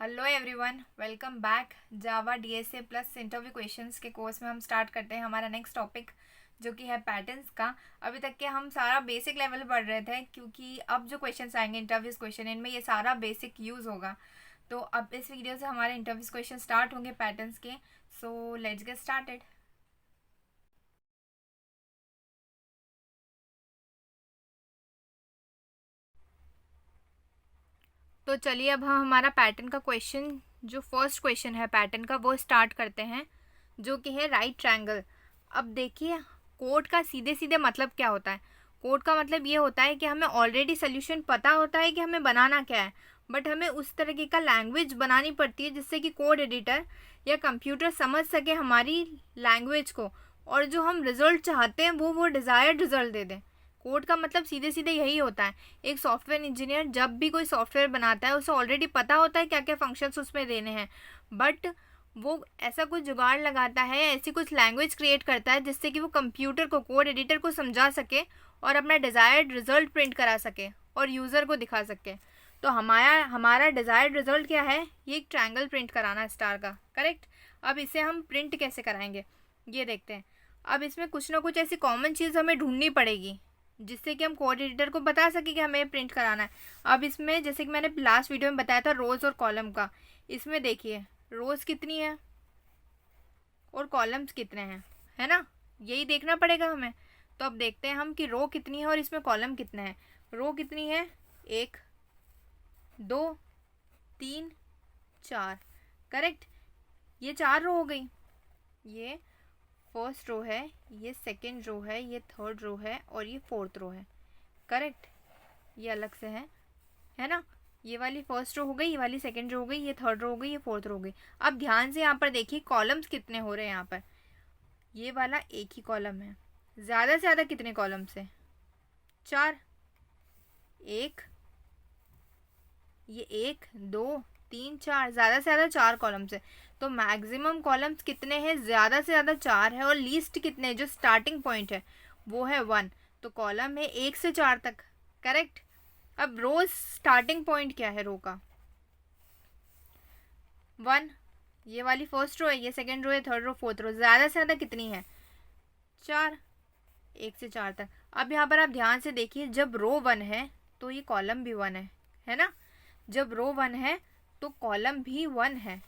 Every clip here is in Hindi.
Hello everyone, welcome back. Java DSA plus interview questions के कोर्स में हम स्टार्ट करते हैं हमारा नेक्स्ट टॉपिक, जो कि है पैटर्न्स का। अभी तक के हम सारा बेसिक लेवल पढ़ रहे थे, क्योंकि अब जो क्वेश्चंस आएंगे इंटरव्यूज क्वेश्चन, इनमें ये सारा बेसिक यूज़ होगा। तो अब इस वीडियो से हमारे इंटरव्यूज क्वेश्चन स्टार्ट होंगे पैटर्न्स के। So let's get started. तो चलिए अब हम हमारा पैटर्न का क्वेश्चन, जो फर्स्ट क्वेश्चन है पैटर्न का, वो स्टार्ट करते हैं, जो कि है राइट ट्रायंगल। अब देखिए, कोड का सीधे सीधे मतलब क्या होता है। कोड का मतलब ये होता है कि हमें ऑलरेडी सोल्यूशन पता होता है कि हमें बनाना क्या है, बट हमें उस तरीके का लैंग्वेज बनानी पड़ती है जिससे कि कोड एडिटर या कंप्यूटर समझ सके हमारी लैंग्वेज को, और जो हम रिजल्ट चाहते हैं वो डिज़ायर्ड रिजल्ट दे दें। कोड का मतलब सीधे सीधे यही होता है। एक सॉफ्टवेयर इंजीनियर जब भी कोई सॉफ्टवेयर बनाता है, उसे ऑलरेडी पता होता है क्या क्या फंक्शंस उसमें देने हैं, बट वो ऐसा कुछ जुगाड़ लगाता है, ऐसी कुछ लैंग्वेज क्रिएट करता है जिससे कि वो कंप्यूटर को, कोड एडिटर को समझा सके और अपना डिज़ायर्ड रिजल्ट प्रिंट करा सके और यूज़र को दिखा सके। तो हमारा हमारा डिज़ायर्ड रिजल्ट क्या है? ये एक ट्रायंगल प्रिंट कराना स्टार का, करेक्ट। अब इसे हम प्रिंट कैसे कराएंगे ये देखते हैं। अब इसमें कुछ ना कुछ ऐसी कॉमन चीज़ हमें ढूंढनी पड़ेगी जिससे कि हम कोड एडिटर को बता सके कि हमें प्रिंट कराना है। अब इसमें जैसे कि मैंने लास्ट वीडियो में बताया था रोज़ और कॉलम का, इसमें देखिए रोज़ कितनी है और कॉलम्स कितने हैं, है ना, यही देखना पड़ेगा हमें। तो अब देखते हैं हम कि रो कितनी है और इसमें कॉलम कितने हैं। रो कितनी है? 1 2 3 4, करेक्ट। ये 4 रो हो गई। ये फर्स्ट रो है, ये सेकेंड रो है, ये थर्ड रो है और ये फोर्थ रो है, करेक्ट। ये अलग से है ना। ये वाली फर्स्ट रो हो गई, ये वाली सेकंड रो हो गई, ये थर्ड रो हो गई, ये फोर्थ रो हो गई। अब ध्यान से यहाँ पर देखिए कॉलम्स कितने हो रहे हैं यहाँ पर। ये वाला एक ही कॉलम है। ज़्यादा से ज़्यादा कितने कॉलम्स है? 4। एक, ये 1 2 3 4, ज़्यादा से ज़्यादा 4 कॉलम्स है। तो मैक्सिमम कॉलम्स कितने हैं? ज़्यादा से ज़्यादा 4 है। और लीस्ट कितने हैं? जो स्टार्टिंग पॉइंट है वो है 1। तो कॉलम है 1 से 4 तक, करेक्ट। अब रोज स्टार्टिंग पॉइंट क्या है रो का? 1। ये वाली फर्स्ट रो है, ये सेकंड रो है, थर्ड रो, फोर्थ रो। ज़्यादा से ज़्यादा कितनी है? 4। 1 से 4 तक। अब यहाँ पर आप ध्यान से देखिए, जब रो 1 है तो ये कॉलम भी 1 है ना। जब रो 1 है तो कॉलम भी 1 है।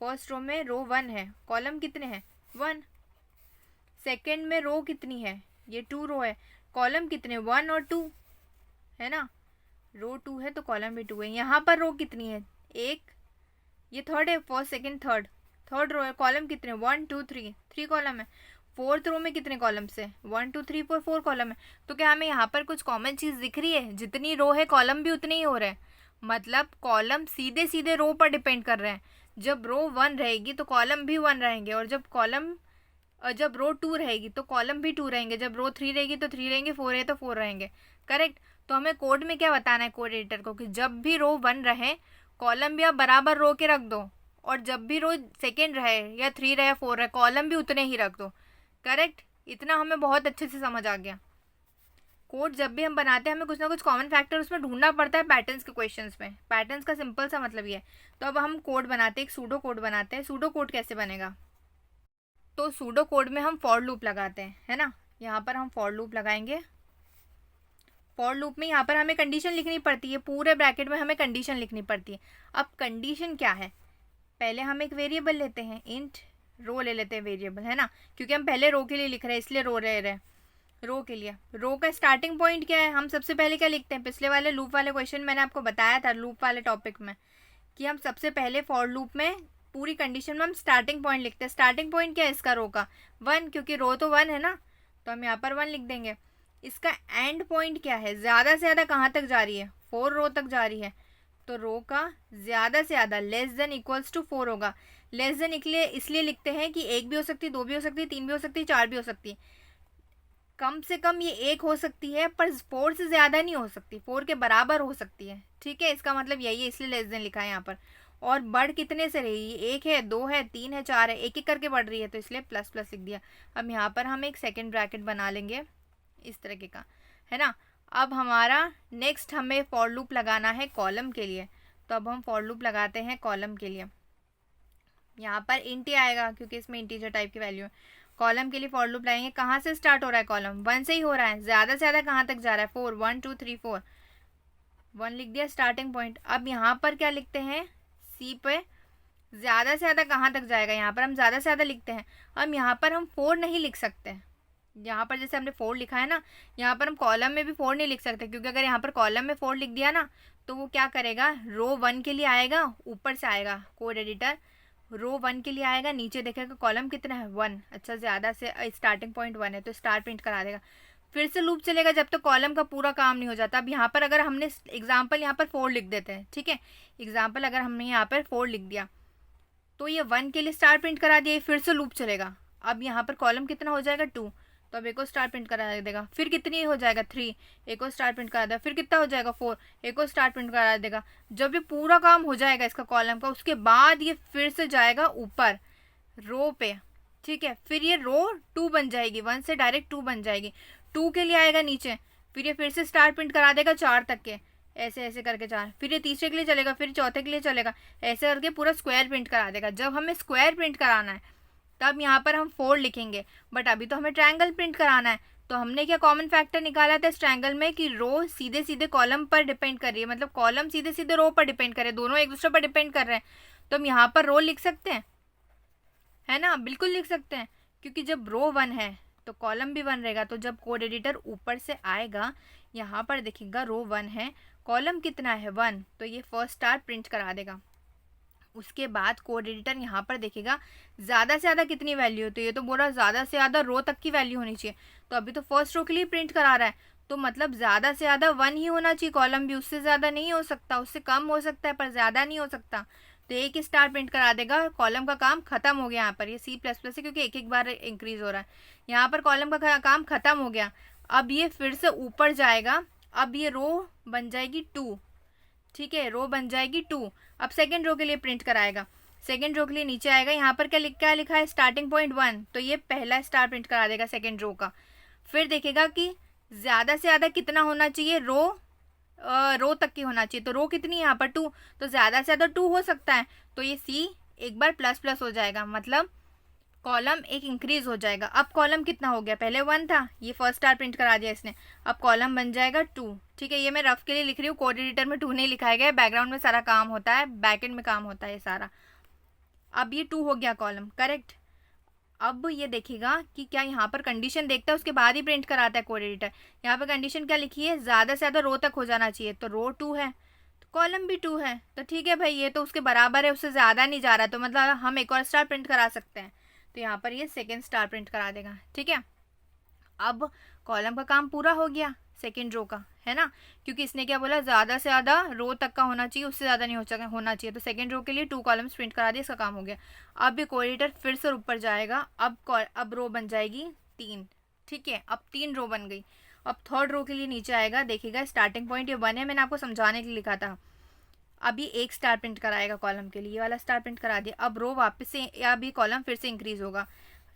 फर्स्ट रो में रो 1 है, कॉलम कितने हैं? 1। सेकेंड में रो कितनी है? ये 2 रो है, कॉलम कितने? 1 और 2, है ना। रो 2 है तो कॉलम भी 2 है। यहाँ पर रो कितनी है? 1। ये थर्ड है, first second third, third row है, कॉलम कितने? 1 2 3, 3 कॉलम है। फोर्थ रो में कितने कॉलम्स है? 1 2 3 4, 4 कॉलम है। तो क्या हमें यहाँ पर कुछ कॉमन चीज़ दिख रही है? जितनी रो है कॉलम भी उतने ही हो रहे हैं। मतलब कॉलम सीधे सीधे रो पर डिपेंड कर रहे हैं। जब रो 1 रहेगी तो कॉलम भी 1 रहेंगे, और जब रो 2 रहेगी तो कॉलम भी 2 रहेंगे, जब रो 3 रहेगी तो 3 रहेंगे, 4 है तो 4 रहेंगे, करेक्ट। तो हमें कोड में क्या बताना है कोड एडिटर को, कि जब भी रो 1 रहे कॉलम भी आप बराबर रो के रख दो, और जब भी रो सेकेंड रहे या 3 रहे 4 रहे, कॉलम भी उतने ही रख दो, करेक्ट। इतना हमें बहुत अच्छे से समझ आ गया। कोड जब भी हम बनाते हैं हमें कुछ ना कुछ कॉमन फैक्टर उसमें ढूंढना पड़ता है पैटर्न्स के क्वेश्चंस में। पैटर्न्स का सिंपल सा मतलब ये है। तो अब हम कोड बनाते हैं, एक सूडो कोड बनाते हैं। सूडो कोड कैसे बनेगा? तो सूडो कोड में हम फॉर लूप लगाते हैं, है ना। यहाँ पर हम फॉर लूप लगाएंगे। फॉर लूप में यहाँ पर हमें कंडीशन लिखनी पड़ती है, पूरे ब्रैकेट में हमें कंडीशन लिखनी पड़ती है। अब कंडीशन क्या है? पहले हम एक वेरिएबल लेते हैं, इंट रो ले लेते हैं वेरिएबल, है ना, क्योंकि हम पहले रो के लिए लिख रहे हैं इसलिए रो रहे हैं। रो के लिए रो का स्टार्टिंग पॉइंट क्या है? हम सबसे पहले क्या लिखते हैं? पिछले वाले लूप वाले क्वेश्चन मैंने आपको बताया था लूप वाले टॉपिक में, कि हम सबसे पहले फॉर लूप में पूरी कंडीशन में हम स्टार्टिंग पॉइंट लिखते हैं। स्टार्टिंग पॉइंट क्या है इसका? रो का 1, क्योंकि रो तो 1 है ना, तो हम यहाँ पर 1 लिख देंगे। इसका एंड पॉइंट क्या है? ज़्यादा से ज़्यादा कहाँ तक जा रही है? 4 रो तक जा रही है। तो रो का ज़्यादा से ज़्यादा लेस देन इक्वल्स टू 4 होगा। लेस देन इसलिए लिखते हैं कि 1 भी हो सकती है, 2 भी हो सकती है, 3 भी हो सकती है, 4 भी हो सकती है। कम से कम ये 1 हो सकती है, पर 4 से ज़्यादा नहीं हो सकती, 4 के बराबर हो सकती है, ठीक है। इसका मतलब यही है, इसलिए लेस देन लिखा है यहाँ पर। और बढ़ कितने से रही? 1 है, 2 है, 3 है, 4 है, एक एक करके बढ़ रही है, तो इसलिए प्लस प्लस लिख दिया। अब यहाँ पर हम एक सेकेंड ब्रैकेट बना लेंगे इस तरीके का, है ना। अब हमारा नेक्स्ट हमें फॉर लूप लगाना है कॉलम के लिए। तो अब हम फॉर लूप लगाते हैं कॉलम के लिए। यहाँ पर इंट ही आएगा क्योंकि इसमें इंटीजर टाइप की वैल्यू है। कॉलम के लिए फॉर लूप लगाएंगे। कहाँ से स्टार्ट हो रहा है कॉलम? 1 से ही हो रहा है। ज़्यादा से ज़्यादा कहाँ तक जा रहा है? 4, 1 2 3 4, 1 लिख दिया स्टार्टिंग पॉइंट। अब यहाँ पर क्या लिखते हैं? सी पे ज़्यादा से ज़्यादा कहाँ तक जाएगा? यहाँ पर हम ज़्यादा से ज़्यादा लिखते हैं। अब यहाँ पर हम 4 नहीं लिख सकते। यहाँ पर जैसे हमने 4 लिखा है ना, यहाँ पर हम कॉलम में भी 4 नहीं लिख सकते, क्योंकि अगर यहाँ पर कॉलम में 4 लिख दिया ना तो वो क्या करेगा? रो 1 के लिए आएगा, ऊपर से आएगा कोड एडिटर, रो 1 के लिए आएगा, नीचे देखेगा कॉलम कितना है? 1। अच्छा, ज़्यादा से स्टार्टिंग पॉइंट 1 है तो स्टार प्रिंट करा देगा। फिर से लूप चलेगा जब तक तो कॉलम का पूरा काम नहीं हो जाता। अब यहाँ पर अगर हमने एग्जाम्पल यहाँ पर 4 लिख देते हैं, ठीक है, एग्जाम्पल अगर हमने यहाँ पर 4 लिख दिया तो ये 1 के लिए स्टार प्रिंट करा दिया, फिर से लूप चलेगा। अब यहाँ पर कॉलम कितना हो जाएगा? 2, तो अब एक और स्टार प्रिंट करा देगा। फिर कितनी हो जाएगा? 3, एक और स्टार प्रिंट करा देगा। फिर कितना हो जाएगा? 4, एक और स्टार प्रिंट करा देगा। जब ये पूरा काम हो जाएगा इसका कॉलम का, उसके बाद ये फिर से जाएगा ऊपर रो पे, ठीक है। फिर ये रो 2 बन जाएगी, 1 से डायरेक्ट 2 बन जाएगी। 2 के लिए आएगा नीचे, फिर ये फिर से स्टार प्रिंट करा देगा 4 तक के, ऐसे ऐसे करके 4। फिर ये तीसरे के लिए चलेगा, फिर चौथे के लिए चलेगा, ऐसे करके पूरा स्क्वायर प्रिंट करा देगा। जब हमें स्क्वायर प्रिंट कराना है तब यहाँ पर हम 4 लिखेंगे, बट अभी तो हमें ट्रायंगल प्रिंट कराना है। तो हमने क्या कॉमन फैक्टर निकाला था इस ट्रायंगल में कि रो सीधे सीधे कॉलम पर डिपेंड कर रही है, मतलब कॉलम सीधे सीधे रो पर डिपेंड कर रहे हैं, दोनों एक दूसरे पर डिपेंड कर रहे हैं। तो हम यहाँ पर रो लिख सकते हैं, है ना? बिल्कुल लिख सकते हैं, क्योंकि जब रो 1 है तो कॉलम भी 1 रहेगा। तो जब कोड एडिटर ऊपर से आएगा, यहाँ पर देखिएगा रो 1 है, कॉलम कितना है? 1, तो ये फर्स्ट स्टार प्रिंट करा देगा। उसके बाद कोड एडिटर यहाँ पर देखेगा ज़्यादा से ज़्यादा कितनी वैल्यू है, तो ये तो बोला ज़्यादा से ज़्यादा रो तक की वैल्यू होनी चाहिए। तो अभी तो फर्स्ट रो के लिए प्रिंट करा रहा है, तो मतलब ज़्यादा से ज़्यादा 1 ही होना चाहिए। कॉलम भी उससे ज़्यादा नहीं हो सकता, उससे कम हो सकता है पर ज़्यादा नहीं हो सकता। तो एक ही स्टार प्रिंट करा देगा, कॉलम का काम खत्म हो गया। यहाँ पर ये C++ है क्योंकि एक एक बार इंक्रीज हो रहा है। यहाँ पर कॉलम का काम खत्म हो गया। अब ये फिर से ऊपर जाएगा, अब ये रो बन जाएगी 2, ठीक है, रो बन जाएगी 2। अब सेकेंड रो के लिए प्रिंट कराएगा, सेकेंड रो के लिए नीचे आएगा, यहाँ पर क्या लिखा है? स्टार्टिंग पॉइंट 1, तो ये पहला स्टार प्रिंट करा देगा सेकेंड रो का। फिर देखेगा कि ज़्यादा से ज़्यादा कितना होना चाहिए? रो तक की होना चाहिए। तो रो कितनी है यहाँ पर? 2, तो ज़्यादा से ज़्यादा 2 हो सकता है, तो ये C एक बार प्लस प्लस हो जाएगा, मतलब कॉलम एक इंक्रीज हो जाएगा। अब कॉलम कितना हो गया? पहले 1 था, ये फर्स्ट स्टार प्रिंट करा दिया इसने, अब कॉलम बन जाएगा 2, ठीक है। ये मैं रफ के लिए लिख रही हूँ, कोड एडिटर में 2 नहीं लिखाया गया, बैकग्राउंड में सारा काम होता है, बैकएंड में काम होता है ये सारा। अब ये 2 हो गया कॉलम, करेक्ट। अब ये देखेगा कि क्या यहाँ पर कंडीशन देखता है, उसके बाद ही प्रिंट कराता है कोड एडिटर। यहाँ पर कंडीशन क्या लिखी है? ज़्यादा से ज़्यादा रो तक हो जाना चाहिए, तो रो 2 है तो कॉलम भी 2 है, तो ठीक है भाई, ये तो उसके बराबर है, उससे ज़्यादा नहीं जा रहा, तो मतलब हम एक और स्टार प्रिंट करा सकते हैं। तो यहाँ पर ये सेकेंड स्टार प्रिंट करा देगा, ठीक है। अब कॉलम का काम पूरा हो गया सेकेंड रो का, है ना, क्योंकि इसने क्या बोला? ज़्यादा से ज़्यादा रो तक का होना चाहिए, उससे ज़्यादा नहीं होना चाहिए। तो सेकेंड रो के लिए 2 कॉलम्स प्रिंट करा दिया, इसका काम हो गया। अब ये कोड एडिटर फिर से ऊपर जाएगा, अब रो बन जाएगी 3, ठीक है, अब 3 रो बन गई। अब थर्ड रो के लिए नीचे आएगा, देखिएगा स्टार्टिंग पॉइंट ये 1 है, मैंने आपको समझाने के लिए लिखा था। अभी एक स्टार प्रिंट कराएगा कॉलम के लिए, ये वाला स्टार प्रिंट करा दिया। अब रो वापस से, या अभी कॉलम फिर से इंक्रीज होगा,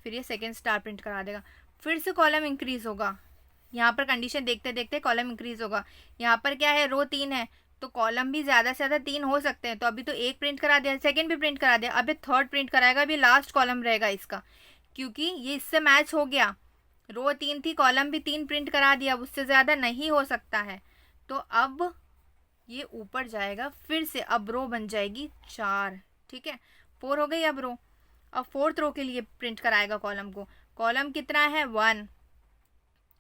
फिर ये सेकेंड स्टार प्रिंट करा देगा, फिर से कॉलम इंक्रीज होगा। यहाँ पर कंडीशन देखते देखते कॉलम इंक्रीज होगा। यहाँ पर क्या है? रो 3 है, तो कॉलम भी ज़्यादा से ज़्यादा 3 हो सकते हैं। तो अभी तो एक प्रिंट करा दिया, सेकेंड भी प्रिंट करा दिया, अभी थर्ड प्रिंट कराएगा, अभी लास्ट कॉलम रहेगा इसका, क्योंकि ये इससे मैच हो गया। रो 3 थी, कॉलम भी 3 प्रिंट करा दिया, उससे ज़्यादा नहीं हो सकता है। तो अब ये ऊपर जाएगा फिर से, अब रो बन जाएगी 4, ठीक है, 4 हो गई अब रो। अब फोर्थ रो के लिए प्रिंट कराएगा कॉलम को, कॉलम कितना है? 1,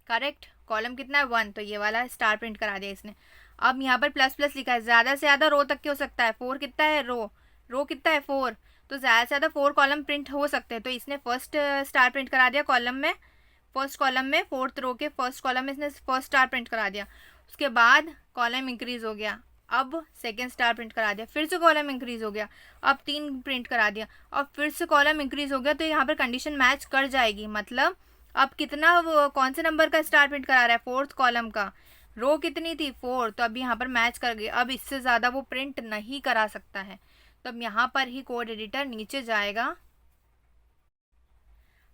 करेक्ट, कॉलम कितना है? 1, तो ये वाला स्टार प्रिंट करा दिया इसने। अब यहाँ पर प्लस प्लस लिखा है, ज़्यादा से ज़्यादा रो तक के हो सकता है। 4 कितना है? रो कितना है? 4, तो ज़्यादा से ज़्यादा 4 कॉलम प्रिंट हो सकते हैं। तो इसने फर्स्ट स्टार प्रिंट करा दिया कॉलम में, फर्स्ट कॉलम में, फोर्थ रो के फर्स्ट कॉलम में इसने फर्स्ट स्टार प्रिंट करा दिया। उसके बाद कॉलम इंक्रीज हो गया, अब सेकेंड स्टार प्रिंट करा दिया, फिर से कॉलम इंक्रीज हो गया, अब 3 प्रिंट करा दिया, अब फिर से कॉलम इंक्रीज हो गया। तो यहाँ पर कंडीशन मैच कर जाएगी, मतलब अब कितना, वो कौन से नंबर का स्टार प्रिंट करा रहा है? फोर्थ कॉलम का। रो कितनी थी? 4, तो अब यहाँ पर मैच कर गई। अब इससे ज़्यादा वो प्रिंट नहीं करा सकता है, तो अब यहाँ पर ही कोड एडिटर नीचे जाएगा।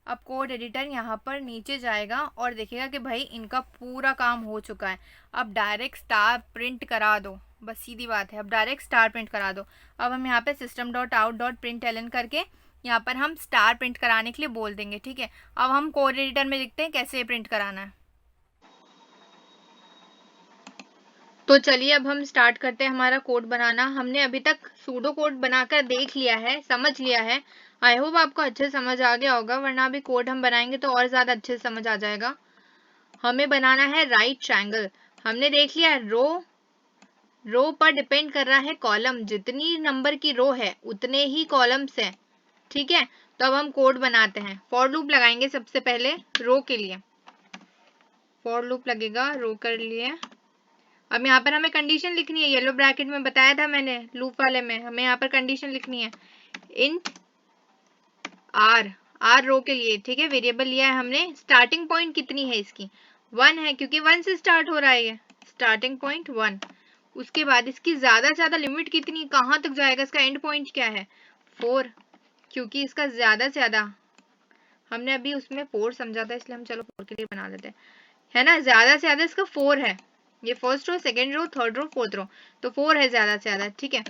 अब कोड एडिटर यहाँ पर नीचे जाएगा और देखेगा कि भाई इनका पूरा काम हो चुका है, अब डायरेक्ट स्टार प्रिंट करा दो, बस सीधी बात है, अब डायरेक्ट स्टार प्रिंट करा दो। अब हम यहाँ पे system dot out dot println करके यहाँ पर हम स्टार प्रिंट कराने के लिए बोल देंगे, ठीक है। अब हम कोड एडिटर में लिखते हैं कैसे प्रिंट कराना है। तो चलिए अब हम स्टार्ट करते हैं हमारा कोड बनाना। हमने अभी तक सूडो कोड बनाकर देख लिया है, समझ लिया है। आई होप आपको अच्छे से समझ आ गया होगा, वरना अभी कोड हम बनाएंगे तो और ज्यादा अच्छे से समझ आ जाएगा। हमें बनाना है राइट ट्रायंगल। हमने देख लिया रो पर डिपेंड कर रहा है कॉलम, जितनी नंबर की रो है उतने ही कॉलम्स है, ठीक है। तो अब हम कोड बनाते हैं। फॉर लूप लगाएंगे सबसे पहले रो के लिए, फॉर लूप लगेगा रो के लिए। अब यहाँ पर हमें कंडीशन लिखनी है, येलो ब्रैकेट में बताया था मैंने लूप वाले में, हमें यहाँ पर कंडीशन लिखनी है इंट आर रो के लिए, ठीक है। वेरिएबल लिया है हमने। स्टार्टिंग पॉइंट कितनी है इसकी, 1 है, क्योंकि 1 से स्टार्ट हो रहा है ये, स्टार्टिंग पॉइंट 1। उसके बाद इसकी ज्यादा से ज्यादा लिमिट कितनी, कहाँ तक जाएगा, इसका एंड पॉइंट क्या है, 4, क्योंकि इसका ज्यादा से ज्यादा, हमने अभी उसमें 4 समझा था इसलिए हम चलो 4 के लिए बना देते हैं, है ना। ज्यादा से ज्यादा इसका 4 है, ये first row, second row, third row, fourth row, तो 4 है ज्यादा से ज्यादा, ठीक है।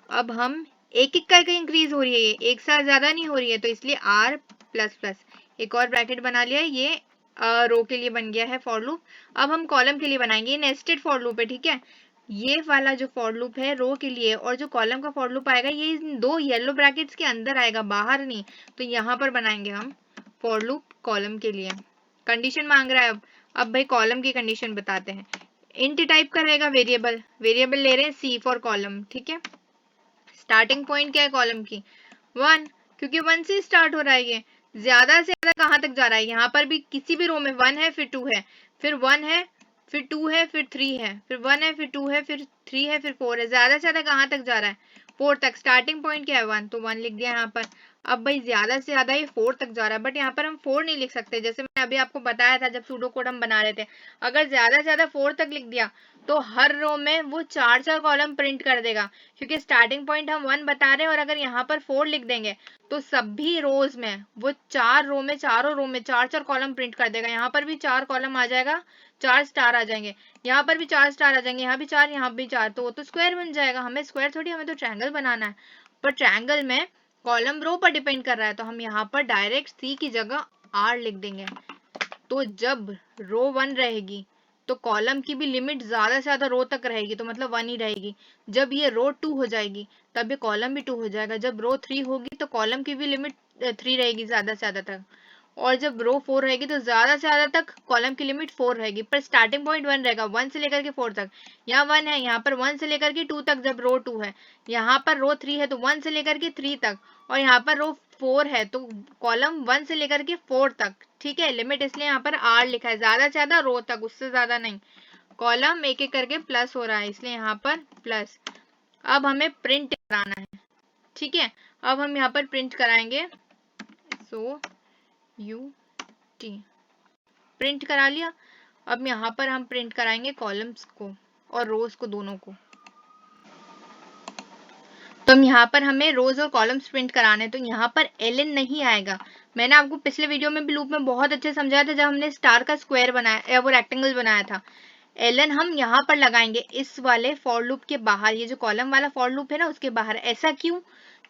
अब हम एक एक करके इंक्रीज हो रही है, ये एक साथ ज्यादा नहीं हो रही है, तो इसलिए आर प्लस प्लस एक और ब्रैकेट बना लिया, ये रो के लिए बन गया है फॉर लूप। अब हम कॉलम के लिए बनाएंगे, ये नेस्टेड फॉर लूप है, ठीक है। ये वाला जो फॉर लूप है रो के लिए, और जो कॉलम का फॉर लूप आएगा ये इन दो येलो ब्रैकेट्स के अंदर आएगा, बाहर नहीं। तो यहाँ पर बनाएंगे हम फॉर लूप कॉलम के लिए। कंडीशन मांग रहा है अब भाई कॉलम की कंडीशन बताते हैं। इंट टाइप का रहेगा वेरिएबल, वेरिएबल ले रहे हैं सी फॉर कॉलम, ठीक है। स्टार्टिंग पॉइंट क्या है कॉलम की, 1, क्योंकि 1 से स्टार्ट हो रहा है ये। ज्यादा से ज्यादा कहाँ तक जा रहा है, यहाँ पर भी किसी भी रो में 1 है, फिर 2 है, फिर 1 है, फिर 2 है, फिर 3 है, फिर 1 है, फिर 2 है, फिर 3 है, फिर 4 है। ज्यादा से ज्यादा कहाँ तक जा रहा है, 4 तक। स्टार्टिंग पॉइंट क्या है 1, तो 1 लिख दिया यहाँ पर। अब भाई ज्यादा से ज्यादा ये 4 तक जा रहा है, बट यहाँ पर हम 4 नहीं लिख सकते, जैसे मैंने अभी आपको बताया था जब सूडो कोड हम बना रहे थे। अगर ज्यादा से ज्यादा 4 तक लिख दिया तो हर रो में वो 4 कॉलम प्रिंट कर देगा, क्योंकि स्टार्टिंग पॉइंट हम 1 बता रहे हैं। और अगर यहाँ पर 4 लिख देंगे तो सभी रोज में वो 4 रो में, चारों रो में 4 कॉलम प्रिंट कर देगा। यहाँ पर भी 4 कॉलम आ जाएगा, 4 स्टार आ जाएंगे, यहाँ पर भी 4 स्टार आ जाएंगे, यहाँ भी 4, यहाँ भी 4, तो वो तो स्क्वायर बन जाएगा। हमें स्क्वायर थोड़ी, हमें तो ट्रायंगल बनाना है। पर ट्रायंगल में कॉलम रो पर डिपेंड कर रहा है, तो हम यहाँ पर डायरेक्ट सी की जगह आर लिख देंगे। तो जब रो 1 रहेगी तो कॉलम की भी लिमिट ज्यादा से ज्यादा रो तक रहेगी, तो मतलब 1 ही रहेगी। जब ये रो 2 हो जाएगी तब ये कॉलम भी 2 हो जाएगा। जब रो 3 होगी तो कॉलम की भी लिमिट 3 रहेगी ज्यादा से ज्यादा तक। और जब रो 4 रहेगी तो ज्यादा से ज्यादा तक कॉलम की लिमिट 4 रहेगी, पर स्टार्टिंग पॉइंट 1 रहेगा, 1 से लेकर के 4 तक। यहाँ 1 है, यहाँ पर 1 से लेकर के 2 तक जब रो 2 है, यहाँ पर रो 3 है तो 1 से लेकर के 3 तक, और यहाँ पर रो 4 है तो कॉलम 1 से लेकर के 4 तक, ठीक है। लिमिट इसलिए यहाँ पर आर लिखा है, ज्यादा से ज्यादा रो तक, उससे ज्यादा नहीं। कॉलम एक एक करके प्लस हो रहा है इसलिए यहाँ पर प्लस। अब हमें प्रिंट कराना है, ठीक है। अब हम यहाँ पर प्रिंट कराएंगे, सो यू टी, प्रिंट करा लिया। अब यहाँ पर हम प्रिंट कराएंगे कॉलम्स को और रोज को, दोनों को। तो हम यहाँ पर हमें रोज और कॉलम्स प्रिंट कराने, तो यहाँ पर एलएन नहीं आएगा। मैंने आपको पिछले वीडियो में भी लूप में बहुत अच्छे समझाया था जब हमने स्टार का स्क्वायर बनाया या वो रेक्टेंगल बनाया था। एलन हम यहाँ पर लगाएंगे इस वाले फॉर लूप के बाहर, ये जो कॉलम वाला फॉर लूप है ना उसके बाहर। ऐसा क्यों,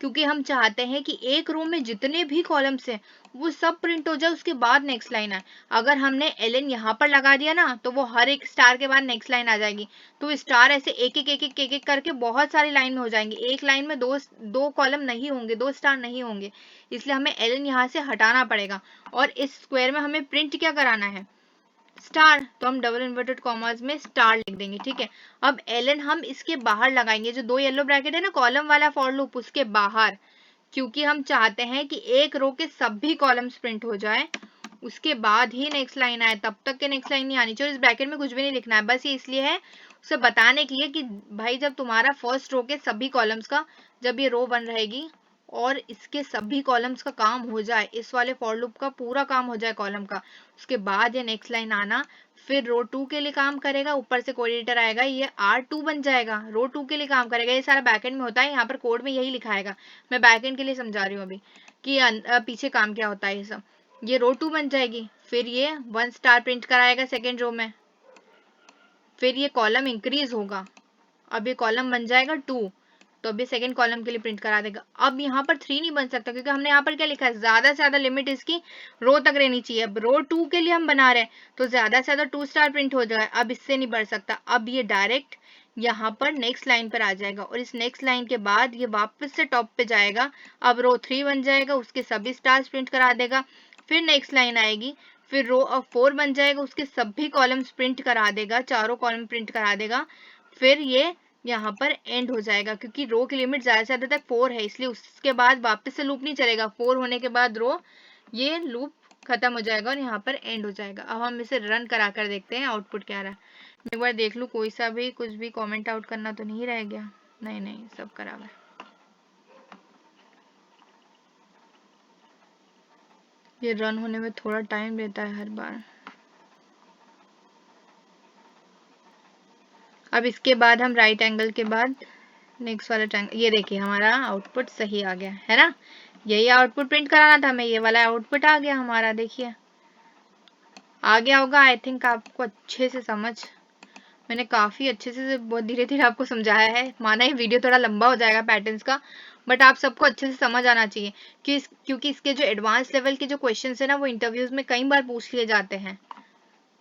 क्योंकि हम चाहते हैं कि एक रो में जितने भी कॉलम्स हैं वो सब प्रिंट हो जाए, उसके बाद नेक्स्ट लाइन आए। अगर हमने एलन यहाँ पर लगा दिया ना तो वो हर एक स्टार के बाद नेक्स्ट लाइन आ जाएगी, तो स्टार ऐसे एक एक करके बहुत सारी लाइन में हो जाएंगे। एक लाइन में दो कॉलम नहीं होंगे, 2 स्टार नहीं होंगे, इसलिए हमें एलन यहाँ से हटाना पड़ेगा। और इस स्क्वायर में हमें प्रिंट क्या कराना है, स्टार, तो हम डबल इन्वर्टेड कॉमर्स में स्टार लिख देंगे, ठीक है। अब एलन हम इसके बाहर लगाएंगे, जो 2 येलो ब्रैकेट है ना कॉलम वाला फॉर लूप, उसके बाहर, क्योंकि हम चाहते हैं कि एक रो के सभी कॉलम्स प्रिंट हो जाए, उसके बाद ही नेक्स्ट लाइन आए, तब तक के नेक्स्ट लाइन नहीं आनी चाहिए। इस ब्रैकेट में कुछ भी नहीं लिखना है, बस ये इसलिए है उसे बताने के लिए कि भाई जब तुम्हारा फर्स्ट रो के सभी कॉलम्स का, जब ये रो बन रहेगी और इसके सभी कॉलम्स का काम हो जाए, इस वाले फॉर लूप का पूरा काम हो जाए कॉलम का, उसके बाद ये नेक्स्ट लाइन आना, फिर रो 2 के लिए काम करेगा, ऊपर से कोऑर्डिनेटर आएगा, ये R2 बन जाएगा, रो 2 के लिए काम करेगा। ये सारा बैकएंड में होता है, यहाँ पर कोड में यही लिखा है। मैं बैकएंड के लिए समझा रही हूँ अभी कि पीछे काम क्या होता है ये सब। ये रो 2 बन जाएगी, फिर ये 1 स्टार प्रिंट कराएगा सेकेंड रो में, फिर ये कॉलम इंक्रीज होगा, अब ये कॉलम बन जाएगा 2, तो अब ये सेकंड कॉलम के लिए प्रिंट करा देगा। अब यहाँ पर 3 नहीं बन सकता क्योंकि हमने यहाँ पर क्या लिखा है, ज्यादा से ज्यादा लिमिट इसकी रो तक रहनी चाहिए। अब रो 2 के लिए हम बना रहे हैं तो ज्यादा से ज्यादा 2 स्टार प्रिंट हो जाएगा, अब इससे नहीं बढ़ सकता। अब ये डायरेक्ट यहाँ पर नेक्स्ट लाइन पर आ जाएगा और इस नेक्स्ट लाइन के बाद ये वापस से टॉप पे जाएगा। अब रो 3 बन जाएगा, उसके सभी स्टार्स प्रिंट करा देगा। फिर नेक्स्ट लाइन आएगी, फिर रो अब 4 बन जाएगा, उसके सभी कॉलम्स प्रिंट करा देगा, चारों कॉलम प्रिंट करा देगा। फिर ये यहाँ पर एंड हो जाएगा क्योंकि रो की लिमिट ज्यादा से ज्यादा तक 4 है, इसलिए उसके बाद वापस से लूप नहीं चलेगा। 4 होने के बाद रो ये लूप खत्म हो जाएगा और यहाँ पर एंड हो जाएगा। अब हम इसे रन करा कर देखते हैं आउटपुट क्या रहा है। मैं एक बार देख लूँ कोई सा भी कुछ भी कमेंट आउट करना तो नहीं रह गया। नहीं नहीं, सब करा हुआ है। ये रन होने में थोड़ा टाइम लेता है हर बार। अब इसके बाद हम राइट एंगल के बाद नेक्स्ट वाला ट्रायंगल, ये देखिए हमारा आउटपुट सही आ गया है ना। यही आउटपुट प्रिंट कराना था हमें, ये वाला आउटपुट आ गया हमारा, देखिए आ गया होगा। आई थिंक आपको अच्छे से समझ, मैंने काफ़ी अच्छे से बहुत धीरे धीरे आपको समझाया है। माना ये वीडियो थोड़ा लंबा हो जाएगा पैटर्न्स का, बट आप सबको अच्छे से समझ आना चाहिए क्योंकि इसके जो एडवांस लेवल के जो क्वेश्चंस है ना, वो इंटरव्यूज में कई बार पूछ लिए जाते हैं।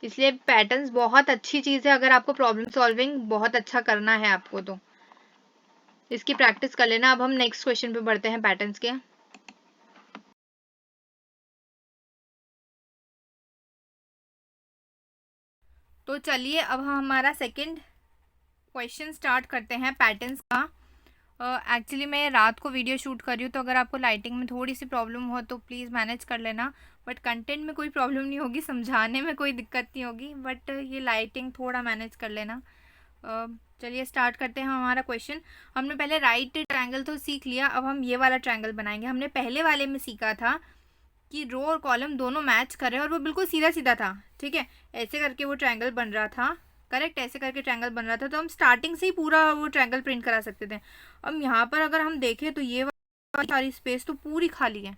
इसलिए पैटर्न्स बहुत अच्छी चीज़ है, अगर आपको प्रॉब्लम सॉल्विंग बहुत अच्छा करना है आपको तो इसकी प्रैक्टिस कर लेना। अब हम नेक्स्ट क्वेश्चन पे बढ़ते हैं पैटर्न्स के। तो चलिए अब हम हमारा सेकंड क्वेश्चन स्टार्ट करते हैं पैटर्न्स का। एक्चुअली मैं रात को वीडियो शूट कर रही हूँ, तो अगर आपको लाइटिंग में थोड़ी सी प्रॉब्लम हो तो प्लीज़ मैनेज कर लेना, बट कंटेंट में कोई प्रॉब्लम नहीं होगी, समझाने में कोई दिक्कत नहीं होगी, बट ये लाइटिंग थोड़ा मैनेज कर लेना। चलिए स्टार्ट करते हैं हमारा क्वेश्चन। हमने पहले राइट ट्रायंगल तो सीख लिया, अब हम ये वाला ट्रायंगल बनाएंगे। हमने पहले वाले में सीखा था कि रो और कॉलम दोनों मैच कर रहे हैं और वो बिल्कुल सीधा सीधा था, ठीक है, ऐसे करके वो ट्रायंगल बन रहा था, करेक्ट, ऐसे करके ट्रायंगल बन रहा था, तो हम स्टार्टिंग से ही पूरा वो ट्रायंगल प्रिंट करा सकते थे। अब यहाँ पर अगर हम देखें तो ये वाली सारी स्पेस तो पूरी खाली है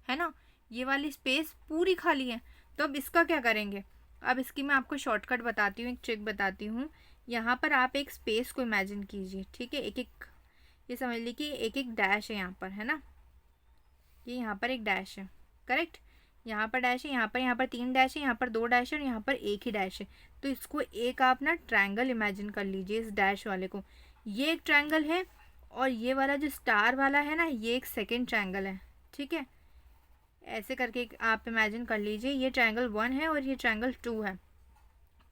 ना, ये वाली स्पेस पूरी खाली है। तो अब इसका क्या करेंगे, अब इसकी मैं आपको शॉर्टकट बताती हूँ, एक ट्रिक बताती हूँ। यहाँ पर आप एक स्पेस को इमेजिन कीजिए, ठीक है, एक एक, ये समझ लीजिए कि एक एक डैश है यहाँ पर, है ना, ये यहाँ पर एक डैश है, करेक्ट, यहाँ पर डैश है, यहाँ पर 3 डैश है, यहाँ पर 2 डैश है और यहाँ पर एक ही डैश है। तो इसको एक आप ना ट्रायंगल इमेजिन कर लीजिए, इस डैश वाले को, ये एक ट्रायंगल है और ये वाला जो स्टार वाला है ना, ये एक सेकेंड ट्रायंगल है, ठीक है, ऐसे करके आप इमेजिन कर लीजिए। ये ट्रायंगल 1 है और ये ट्रायंगल 2 है।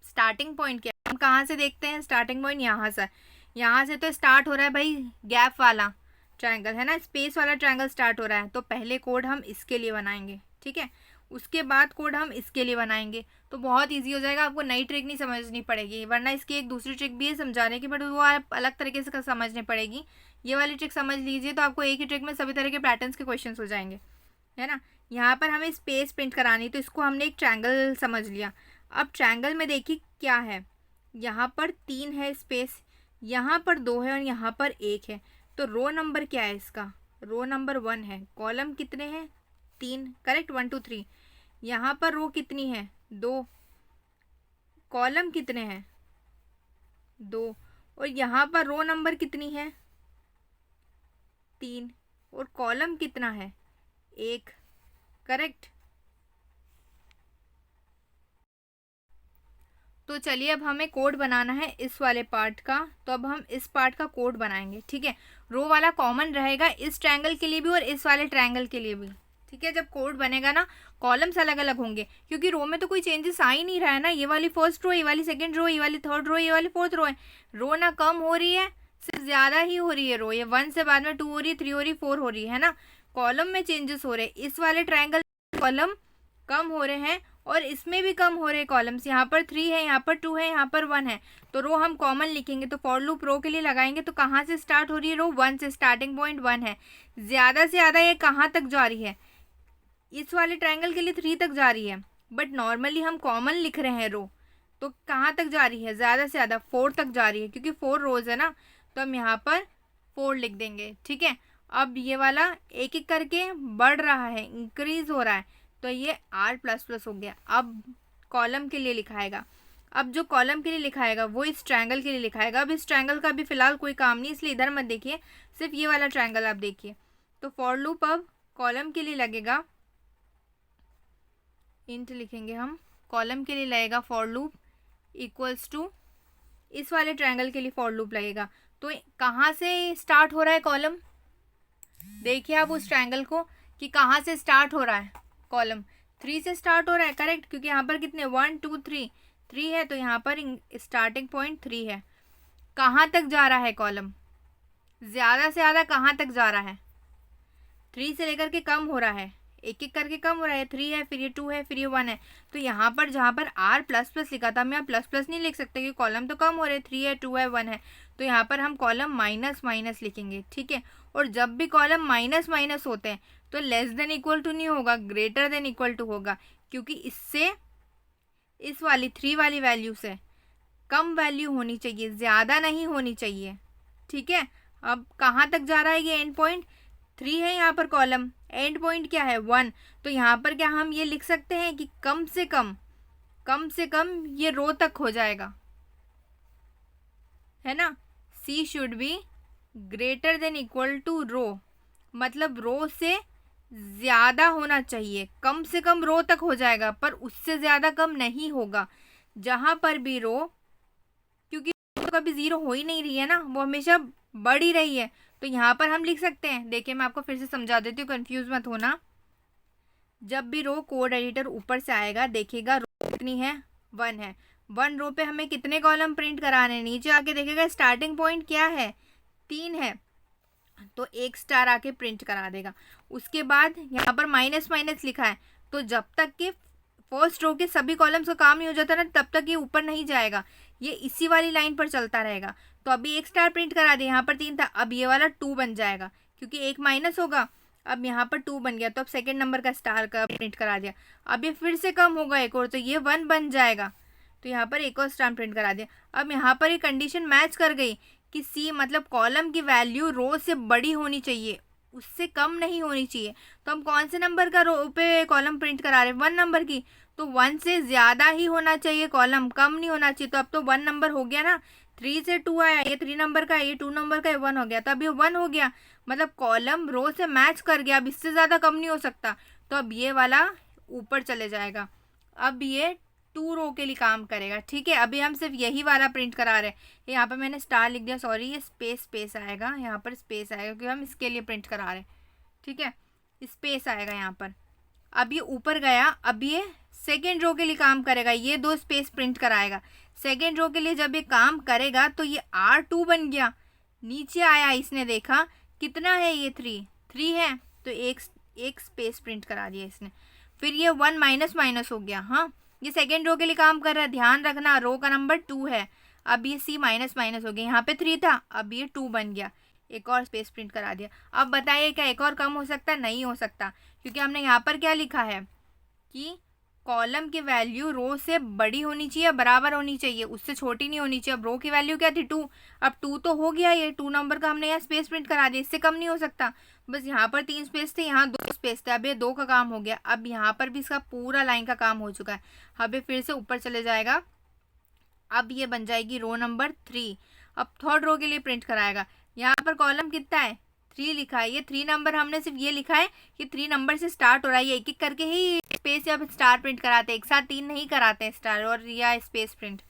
स्टार्टिंग पॉइंट क्या है, हम कहाँ से देखते हैं, स्टार्टिंग पॉइंट यहाँ से, यहाँ से तो स्टार्ट हो रहा है भाई गैप वाला ट्रायंगल, है ना, स्पेस वाला ट्रायंगल स्टार्ट हो रहा है, तो पहले कोड हम इसके लिए बनाएंगे, ठीक है, उसके बाद कोड हम इसके लिए बनाएंगे, तो बहुत इजी हो जाएगा, आपको नई ट्रिक नहीं समझनी पड़ेगी, वरना इसकी एक दूसरी ट्रिक भी है समझाने की, बट वो आप अलग तरीके से समझनी पड़ेगी। ये वाली ट्रिक समझ लीजिए तो आपको एक ही ट्रिक में सभी तरह के पैटर्न्स के क्वेश्चन हो जाएंगे, है ना। यहाँ पर हमें स्पेस प्रिंट करानी, तो इसको हमने एक ट्रायंगल समझ लिया। अब ट्रायंगल में देखिए क्या है, यहाँ पर 3 है स्पेस, यहाँ पर 2 है और यहाँ पर 1 है, तो रो नंबर क्या है इसका, रो नंबर 1 है, कॉलम कितने हैं 3, करेक्ट, 1 2 3, यहाँ पर रो कितनी है 2, कॉलम कितने हैं 2, और यहाँ पर रो नंबर कितनी है 3 और कॉलम कितना है 1, करेक्ट। तो चलिए अब हमें कोड बनाना है इस वाले पार्ट का, तो अब हम इस पार्ट का कोड बनाएंगे, ठीक है। रो वाला कॉमन रहेगा इस ट्रायंगल के लिए भी और इस वाले ट्रायंगल के लिए भी, ठीक है। जब कोड बनेगा ना, कॉलम्स अलग अलग होंगे क्योंकि रो में तो कोई चेंजेस आ ही नहीं रहा है ना, ये वाली फर्स्ट रो, ये वाली सेकंड रो, ये वाली थर्ड रो, ये वाली फोर्थ रो है, रो ना कम हो रही है, सिर्फ ज़्यादा ही हो रही है रो, ये 1 से बाद में 2 हो रही है, 3 हो रही है, 4 हो रही है ना, कॉलम में चेंजेस हो रहे हैं। इस वाले ट्रायंगल कॉलम कम हो रहे हैं और इसमें भी कम हो रहे हैं कॉलम्स, यहाँ पर 3 है, यहाँ पर 2 है, यहाँ पर 1 है, तो रो हम कॉमन लिखेंगे, तो फॉर लूप रो के लिए लगाएंगे, तो कहाँ से स्टार्ट हो रही है रो 1 से, स्टार्टिंग पॉइंट 1 है, ज़्यादा से ज़्यादा ये कहाँ तक जा रही है, इस वाले ट्रायंगल के लिए 3 तक जा रही है, बट नॉर्मली हम कॉमन लिख रहे हैं रो, तो कहाँ तक जा रही है, ज़्यादा से ज़्यादा 4 तक जा रही है क्योंकि 4 रोज है ना, तो हम यहाँ पर 4 लिख देंगे, ठीक है। अब ये वाला एक एक करके बढ़ रहा है, इंक्रीज हो रहा है, तो ये R++ हो गया। अब कॉलम के लिए लिखाएगा, अब जो कॉलम के लिए लिखाएगा वो इस ट्रायंगल के लिए लिखाएगा। अब इस ट्रायंगल का भी फिलहाल कोई काम नहीं, इसलिए इधर मत देखिए, सिर्फ ये वाला ट्रायंगल आप देखिए। तो फॉर लूप अब कॉलम के लिए लगेगा, इंट लिखेंगे हम, कॉलम के लिए लगेगा फॉर लूप इक्वल्स टू, इस वाले ट्रायंगल के लिए फॉर लूप लगेगा। तो कहाँ से स्टार्ट हो रहा है कॉलम, देखिए आप उस ट्रायंगल को कि कहाँ से स्टार्ट हो रहा है कॉलम, 3 से स्टार्ट हो रहा है, करेक्ट, क्योंकि यहाँ पर कितने 1 2 3 3 है, तो यहाँ पर स्टार्टिंग पॉइंट 3 है। कहाँ तक जा रहा है कॉलम, ज़्यादा से ज़्यादा कहाँ तक जा रहा है, 3 से लेकर के कम हो रहा है, एक एक करके कम हो रहा है, 3 है, फिर ये 2 है, फिर ये 1 है। तो यहाँ पर जहाँ पर आर प्लस प्लस लिखा था, मैं प्लस प्लस नहीं लिख सकते क्योंकि कॉलम तो कम हो रहे, 3 है, 2 है, 1 है, तो यहाँ पर हम कॉलम माइनस माइनस लिखेंगे, ठीक है। और जब भी कॉलम माइनस माइनस होते हैं तो लेस देन इक्वल टू नहीं होगा, ग्रेटर देन इक्वल टू होगा, क्योंकि इससे इस वाली 3 वाली वैल्यू से कम वैल्यू होनी चाहिए, ज़्यादा नहीं होनी चाहिए, ठीक है। अब कहाँ तक जा रहा है ये एंड पॉइंट, 3 है यहाँ पर कॉलम, एंड पॉइंट क्या है 1, तो यहाँ पर क्या हम ये लिख सकते हैं कि कम से कम ये रो तक हो जाएगा, है ना। C should be greater than equal to rho, मतलब रो से ज़्यादा होना चाहिए, कम से कम रो तक हो जाएगा पर उससे ज़्यादा कम नहीं होगा। जहाँ पर भी रो, क्योंकि तो कभी ज़ीरो हो ही नहीं रही है ना, वो हमेशा बढ़ ही रही है, तो यहाँ पर हम लिख सकते हैं, देखिए मैं आपको फिर से समझा देती हूँ, कंफ्यूज मत होना। जब भी रो कोड एडिटर ऊपर से आएगा, देखिएगा रो कितनी है 1 है, 1 रो पे हमें कितने कॉलम प्रिंट कराने, नीचे आके देखेगा स्टार्टिंग पॉइंट क्या है 3 है, तो 1 स्टार आके प्रिंट करा देगा। उसके बाद यहाँ पर माइनस माइनस लिखा है, तो जब तक कि फर्स्ट रो के सभी कॉलम्स का काम नहीं हो जाता ना, तब तक ये ऊपर नहीं जाएगा, ये इसी वाली लाइन पर चलता रहेगा। तो अभी 1 स्टार प्रिंट करा दिया, यहाँ पर 3 था, अब ये वाला 2 बन जाएगा क्योंकि 1 माइनस होगा, अब यहाँ पर 2 बन गया, तो अब सेकेंड नंबर का स्टार का प्रिंट करा दिया, अब ये फिर से कम होगा एक और, तो ये 1 बन जाएगा, तो यहाँ पर एक और स्टार प्रिंट करा दिया। अब यहाँ पर ये कंडीशन मैच कर गई कि सी मतलब कॉलम की वैल्यू रो से बड़ी होनी चाहिए, उससे कम नहीं होनी चाहिए। तो हम कौन से नंबर का रो पे कॉलम प्रिंट करा रहे हैं, 1 नंबर की, तो 1 से ज़्यादा ही होना चाहिए कॉलम, कम नहीं होना चाहिए। तो अब तो 1 नंबर हो गया ना, 3 से 2 आया, ये 3 नंबर का है, ये 2 नंबर का है, 1 हो गया, तो अब ये 1 हो गया, मतलब कॉलम रो से मैच कर गया, अब इससे ज़्यादा कम नहीं हो सकता, तो अब ये वाला ऊपर चले जाएगा, अब ये 2 रो के लिए काम करेगा, ठीक है। अभी हम सिर्फ यही वाला प्रिंट करा रहे हैं, यहाँ पर मैंने स्टार लिख दिया, सॉरी, ये स्पेस आएगा, यहाँ पर स्पेस आएगा क्योंकि हम इसके लिए प्रिंट करा रहे हैं, ठीक है, स्पेस आएगा यहाँ पर। अब ये ऊपर गया, अब ये सेकेंड रो के लिए काम करेगा, ये 2 स्पेस प्रिंट कराएगा, सेकेंड रो के लिए जब ये काम करेगा तो ये R2 बन गया, नीचे आया, इसने देखा कितना है ये 3 है, तो एक स्पेस प्रिंट करा दिया इसने, फिर ये 1 माइनस माइनस हो गया, हाँ ये सेकेंड रो के लिए काम कर रहा है, ध्यान रखना रो का नंबर 2 है, अब ये सी माइनस माइनस हो गया, यहाँ पे 3 था, अब ये 2 बन गया, एक और स्पेस प्रिंट करा दिया। अब बताइए क्या एक और कम हो सकता है, नहीं हो सकता, क्योंकि हमने यहाँ पर क्या लिखा है कि कॉलम की वैल्यू रो से बड़ी होनी चाहिए, बराबर होनी चाहिए, उससे छोटी नहीं होनी चाहिए। अब रो की वैल्यू क्या थी 2, अब 2 तो हो गया, ये 2 नंबर का हमने यहाँ स्पेस प्रिंट करा दिया, इससे कम नहीं हो सकता, बस यहाँ पर 3 स्पेस थे, यहाँ 2 स्पेस थे, अब ये 2 का काम हो गया, अब यहाँ पर भी इसका पूरा लाइन का काम हो चुका है, अब ये फिर से ऊपर चले जाएगा, अब ये बन जाएगी रो नंबर 3। अब थर्ड रो के लिए प्रिंट कराएगा, यहाँ पर कॉलम कितना है 3 लिखा है, ये 3 नंबर हमने सिर्फ ये लिखा है कि 3 नंबर से स्टार्ट हो रहा है, ये एक एक करके ही स्पेस या स्टार प्रिंट कराते हैं, एक साथ 3 नहीं कराते हैं स्टार और या स्पेस प्रिंट।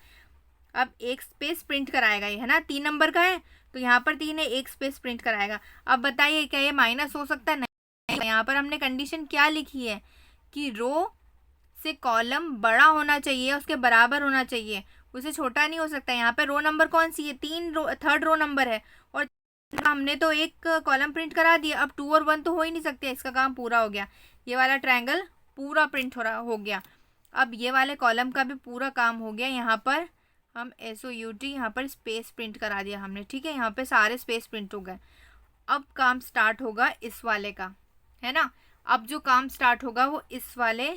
अब एक स्पेस प्रिंट कराएगा ये, है ना, 3 नंबर का है तो यहाँ पर 3 है, एक स्पेस प्रिंट कराएगा। अब बताइए क्या ये माइनस हो सकता है, नहीं, यहाँ पर हमने कंडीशन क्या लिखी है कि रो से कॉलम बड़ा होना चाहिए, उसके बराबर होना चाहिए, उसे छोटा नहीं हो सकता। यहाँ पे रो नंबर कौन सी है, 3 रो, थर्ड रो नंबर है, और हमने तो एक कॉलम प्रिंट करा दिया, अब 2 और 1 तो हो ही नहीं सकते, इसका काम पूरा हो गया, ये वाला ट्रायंगल पूरा प्रिंट हो गया। अब ये वाले कॉलम का भी पूरा काम हो गया, यहाँ पर हम SOUT यहाँ पर स्पेस प्रिंट करा दिया हमने, ठीक है, यहाँ पे सारे स्पेस प्रिंट हो गए। अब काम स्टार्ट होगा इस वाले का, है ना, अब जो काम स्टार्ट होगा वो इस वाले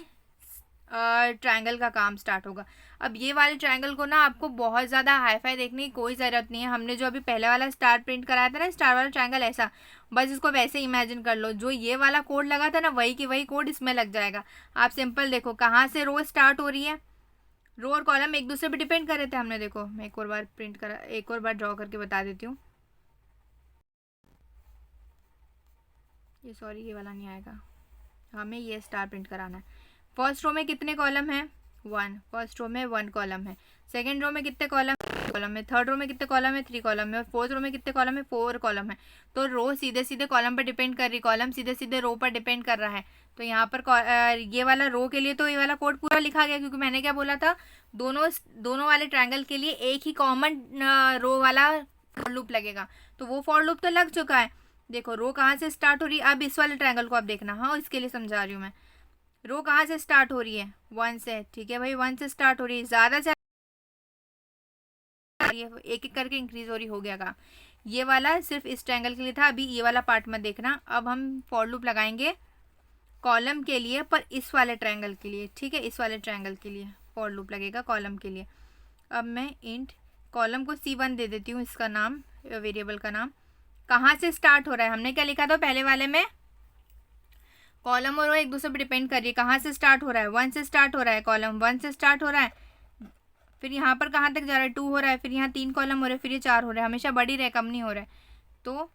ट्रायंगल का काम स्टार्ट होगा। अब ये वाले ट्रायंगल को ना आपको बहुत ज़्यादा हाईफाई देखने की कोई ज़रूरत नहीं है, हमने जो अभी पहले वाला स्टार प्रिंट कराया था ना, स्टार वाला ट्रायंगल ऐसा, बस इसको वैसे इमेजिन कर लो, जो ये वाला कोड लगा था ना वही की वही कोड इसमें लग जाएगा। आप सिंपल देखो कहाँ से रो स्टार्ट हो रही है, रो और कॉलम एक दूसरे पे डिपेंड कर रहे थे हमने। देखो मैं एक और बार प्रिंट करा, एक और बार ड्रॉ करके बता देती हूँ। ये सॉरी, ये वाला नहीं आएगा, हमें ये स्टार प्रिंट कराना है। फर्स्ट रो में कितने कॉलम हैं? 1। फर्स्ट रो में 1 कॉलम है। सेकेंड रो में कितने कॉलम है? थर्ड रो में कितने कॉलम है? 3 कॉलम है। और फोर्थ रो में कितने कॉलम है? 4 कॉलम है। तो रो सीधे सीधे कॉलम पर डिपेंड कर रही, कॉलम सीधे सीधे रो पर डिपेंड कर रहा है। तो यहाँ पर ये वाला रो के लिए तो ये वाला कोड पूरा लिखा गया, क्योंकि मैंने क्या बोला था, दोनों वाले ट्रायंगल के लिए एक ही कॉमन रो वाला फॉर लूप लगेगा। तो वो फॉर लूप तो लग चुका है। देखो रो कहाँ से स्टार्ट हो रही है, अब इस वाले ट्रायंगल को आप देखना, हाँ इसके लिए समझा रही हूँ मैं। रो कहाँ से स्टार्ट हो रही है? 1 से। ठीक है भाई, 1 से स्टार्ट हो रही है, ज़्यादा से एक एक करके इंक्रीज हो रही, हो गया का। ये वाला सिर्फ इस ट्रायंगल के लिए था, अभी ये वाला पार्ट मत देखना। अब हम फॉर लूप लगाएंगे कॉलम के लिए, पर इस वाले ट्रायंगल के लिए। ठीक है, इस वाले ट्रायंगल के लिए फॉर लूप लगेगा कॉलम के लिए। अब मैं इंट कॉलम को C1 दे देती हूँ, इसका नाम, वेरिएबल का नाम। कहाँ से स्टार्ट हो रहा है? हमने क्या लिखा था पहले वाले में? कॉलम और रो एक दूसरे पर डिपेंड कर रही है। कहाँ से स्टार्ट हो रहा है? 1 से स्टार्ट हो रहा है, कॉलम 1 से स्टार्ट हो रहा है। फिर यहाँ पर कहाँ तक जा रहा है? 2 हो रहा है। फिर यहाँ 3 कॉलम हो रहे हैं, फिर ये 4 हो रहा है। हमेशा बढ़ ही रहा है, कम नहीं हो रहा है। तो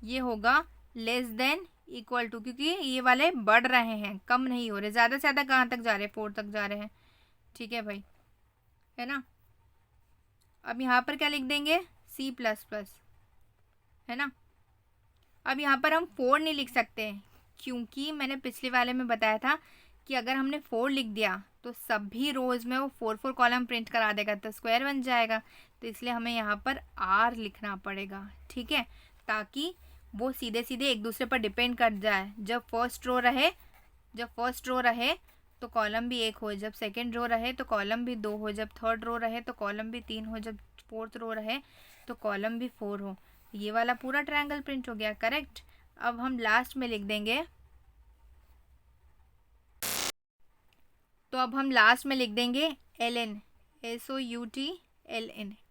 ये होगा लेस देन इक्वल टू, क्योंकि ये वाले बढ़ रहे हैं, कम नहीं हो रहे। ज़्यादा से ज़्यादा कहाँ तक जा रहे हैं? 4 तक जा रहे हैं। ठीक है भाई, है ना। अब यहाँ पर क्या लिख देंगे? C++, है ना। अब यहाँ पर हम 4 नहीं लिख सकते, क्योंकि मैंने पिछले वाले में बताया था कि अगर हमने 4 लिख दिया तो सभी रोज में वो 4 कॉलम प्रिंट करा देगा, तो स्क्वायर बन जाएगा। तो इसलिए हमें यहाँ पर R लिखना पड़ेगा। ठीक है, ताकि वो सीधे सीधे एक दूसरे पर डिपेंड कर जाए। जब फर्स्ट रो रहे तो कॉलम भी 1 हो, जब सेकेंड रो रहे तो कॉलम भी 2 हो, जब थर्ड रो रहे तो कॉलम भी 3 हो, जब फोर्थ रो रहे तो कॉलम भी 4 हो। ये वाला पूरा ट्रायंगल प्रिंट हो गया, करेक्ट। अब हम लास्ट में लिख देंगे, तो अब हम लास्ट में लिख देंगे LN, SOUT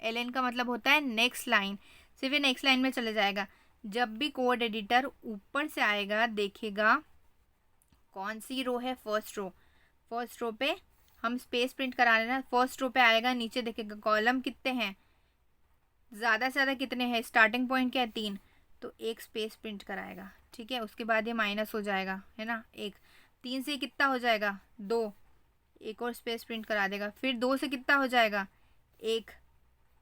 LN का मतलब होता है नेक्स्ट लाइन। सिर्फ ये नेक्स्ट लाइन में चले जाएगा। जब भी कोड एडिटर ऊपर से आएगा, देखेगा कौन सी रो है, फर्स्ट रो पे हम स्पेस प्रिंट करा लेना। फर्स्ट रो पे आएगा, नीचे देखेगा कॉलम कितने हैं, ज़्यादा से ज़्यादा कितने हैं, स्टार्टिंग पॉइंट क्या है 3, तो एक स्पेस प्रिंट कराएगा। ठीक है, उसके बाद ये माइनस हो जाएगा, है ना, 1। 3 से कितना हो जाएगा? 2, एक और स्पेस प्रिंट करा देगा। फिर 2 से कितना हो जाएगा? 1,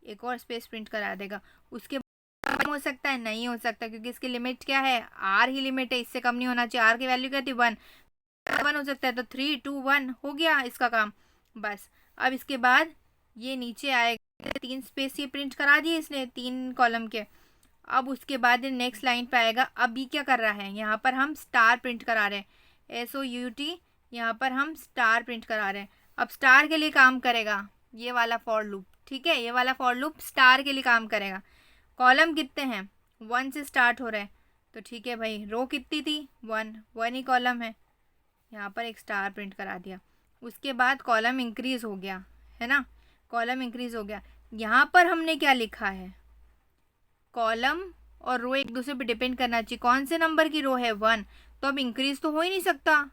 एक और स्पेस प्रिंट करा देगा। उसके बाद कम हो सकता है? नहीं हो सकता, क्योंकि इसकी लिमिट क्या है? R ही लिमिट है, इससे कम नहीं होना चाहिए। R की वैल्यू क्या थी? 1 हो सकता है, तो 3 2 1 हो गया इसका काम, बस। अब इसके बाद ये नीचे आएगा, 3 स्पेस ये प्रिंट करा दिए इसने 3 कॉलम के। अब उसके बाद ये नेक्स्ट लाइन पे आएगा। अब ये क्या कर रहा है? यहाँ पर हम स्टार प्रिंट करा रहे हैं, SOUT, यहाँ पर हम स्टार प्रिंट करा रहे हैं। अब स्टार के लिए काम करेगा ये वाला फॉर लूप। ठीक है, ये वाला फॉर लूप स्टार के लिए काम करेगा। कॉलम कितने हैं? 1 से स्टार्ट हो रहे हैं, तो ठीक है भाई। रो कितनी थी? 1 ही कॉलम है, यहाँ पर एक स्टार प्रिंट करा दिया। उसके बाद कॉलम इंक्रीज हो गया, है ना, कॉलम इंक्रीज हो गया। यहाँ पर हमने क्या लिखा है? कॉलम और रो एक दूसरे पे डिपेंड करना चाहिए। कौन से नंबर की रो है? 1, तो अब इंक्रीज तो हो ही नहीं सकता,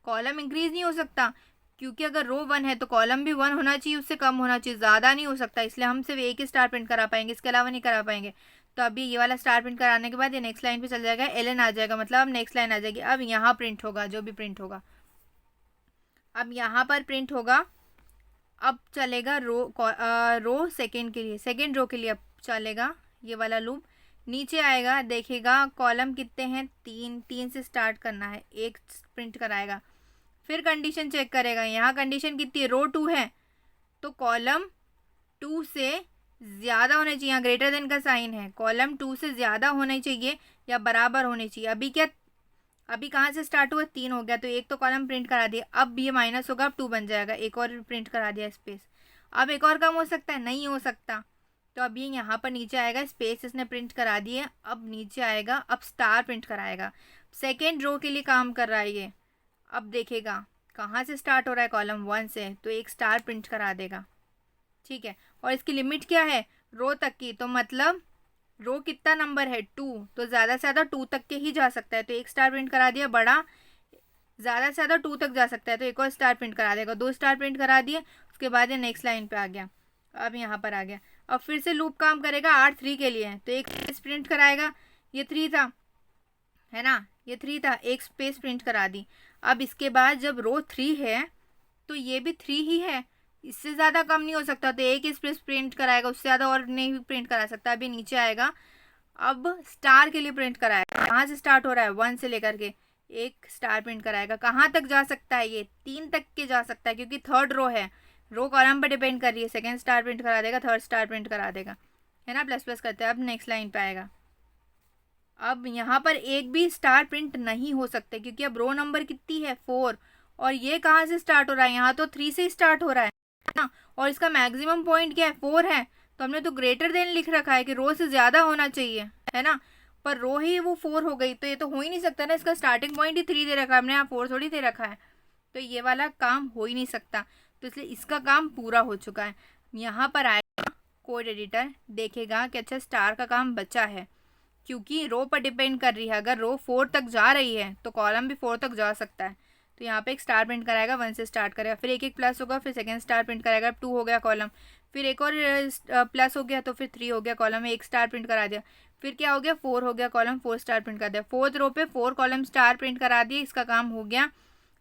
कॉलम इंक्रीज नहीं हो सकता, क्योंकि अगर रो 1 है तो कॉलम भी 1 होना चाहिए, उससे कम होना चाहिए, ज़्यादा नहीं हो सकता। इसलिए हम सिर्फ एक ही स्टार प्रिंट करा पाएंगे, इसके अलावा नहीं करा पाएंगे। तो अभी ये वाला स्टार प्रिंट कराने के बाद ये नेक्स्ट लाइन पे चल जाएगा, LN आ जाएगा, मतलब अब नेक्स्ट लाइन आ जाएगी। अब यहाँ प्रिंट होगा जो भी प्रिंट होगा, अब यहाँ पर प्रिंट होगा। अब चलेगा रो सेकेंड के लिए, सेकेंड रो के लिए अब चलेगा ये वाला लूप। नीचे आएगा, देखेगा कॉलम कितने हैं? 3 से स्टार्ट करना है, 1 प्रिंट कराएगा। फिर कंडीशन चेक करेगा, यहाँ कंडीशन कितनी है? रो 2 है, तो कॉलम 2 से ज़्यादा होना चाहिए, यहाँ ग्रेटर देन का साइन है, कॉलम 2 से ज़्यादा होना चाहिए या बराबर होने चाहिए। अभी कहाँ से स्टार्ट हुआ? 3 हो गया, तो एक तो कॉलम प्रिंट करा दिया। अब ये माइनस होगा, अब 2 बन जाएगा, एक और प्रिंट करा दिया स्पेस। अब एक और कम हो सकता है? नहीं हो सकता। तो अब ये यहाँ पर नीचे आएगा, स्पेस इसने प्रिंट करा दिए। अब नीचे आएगा, अब स्टार प्रिंट कराएगा। सेकेंड रो के लिए काम कर रहा है ये। अब देखेगा कहाँ से स्टार्ट हो रहा है? कॉलम 1 से, तो एक स्टार प्रिंट करा देगा। ठीक है, और इसकी लिमिट क्या है? रो तक की, तो मतलब रो कितना नंबर है? 2, तो ज़्यादा से ज़्यादा 2 तक के ही जा सकता है, तो एक स्टार प्रिंट करा दिया बड़ा, ज़्यादा से ज़्यादा 2 तक जा सकता है, तो एक और स्टार प्रिंट करा देगा, 2 स्टार प्रिंट करा दिए, उसके बाद ये नेक्स्ट लाइन पे आ गया, अब यहाँ पर आ गया। अब फिर से लूप काम करेगा, R3 के लिए है तो एक स्पेस प्रिंट कराएगा, ये 3 था है ना, ये 3 था, एक स्पेस प्रिंट करा दी। अब इसके बाद जब रो 3 है तो ये भी 3 ही है, इससे ज़्यादा कम नहीं हो सकता, तो एक स्पेस प्रिंट कराएगा, उससे ज़्यादा और नहीं प्रिंट करा सकता। अभी नीचे आएगा, अब स्टार के लिए प्रिंट कराएगा, कहाँ से स्टार्ट हो रहा है, 1 से लेकर के एक स्टार प्रिंट कराएगा। कहाँ तक जा सकता है, ये 3 तक के जा सकता है, क्योंकि थर्ड रो है, रो कॉलम पर डिपेंड कर रही है। सेकेंड स्टार प्रिंट करा देगा, थर्ड स्टार प्रिंट करा देगा, है ना, प्लस प्लस करते हैं। अब नेक्स्ट लाइन पे आएगा, अब यहाँ पर एक भी स्टार प्रिंट नहीं हो सकते, क्योंकि अब रो नंबर कितनी है, 4, और ये कहाँ से स्टार्ट हो रहा है, यहाँ तो 3 से स्टार्ट हो रहा है ना, और इसका मैक्सिमम पॉइंट क्या है, 4 है, तो हमने तो ग्रेटर देन लिख रखा है कि रो से ज़्यादा होना चाहिए, है ना, पर रो ही वो 4 हो गई, तो ये तो हो ही नहीं सकता ना, इसका स्टार्टिंग पॉइंट ही 3 दे रखा है हमने, यहाँ 4 थोड़ी दे रखा है, तो ये वाला काम हो ही नहीं सकता, तो इसलिए इसका काम पूरा हो चुका है। यहाँ पर आएगा कोड एडिटर, देखेगा कि अच्छा स्टार का काम बचा है, क्योंकि रो पर डिपेंड कर रही है, अगर रो 4 तक जा रही है तो कॉलम भी 4 तक जा सकता है, तो यहाँ पे एक स्टार प्रिंट कराएगा, 1 से स्टार्ट करेगा, फिर एक एक प्लस होगा, फिर सेकेंड स्टार प्रिंट कराएगा, 2 हो गया कॉलम, फिर एक और प्लस हो गया, तो फिर 3 हो गया कॉलम में, एक स्टार प्रिंट करा दिया, फिर क्या हो गया, 4 हो गया कॉलम, 4 स्टार प्रिंट कर दिया, फोर्थ रो पे 4 कॉलम स्टार प्रिंट करा दिए, इसका काम हो गया।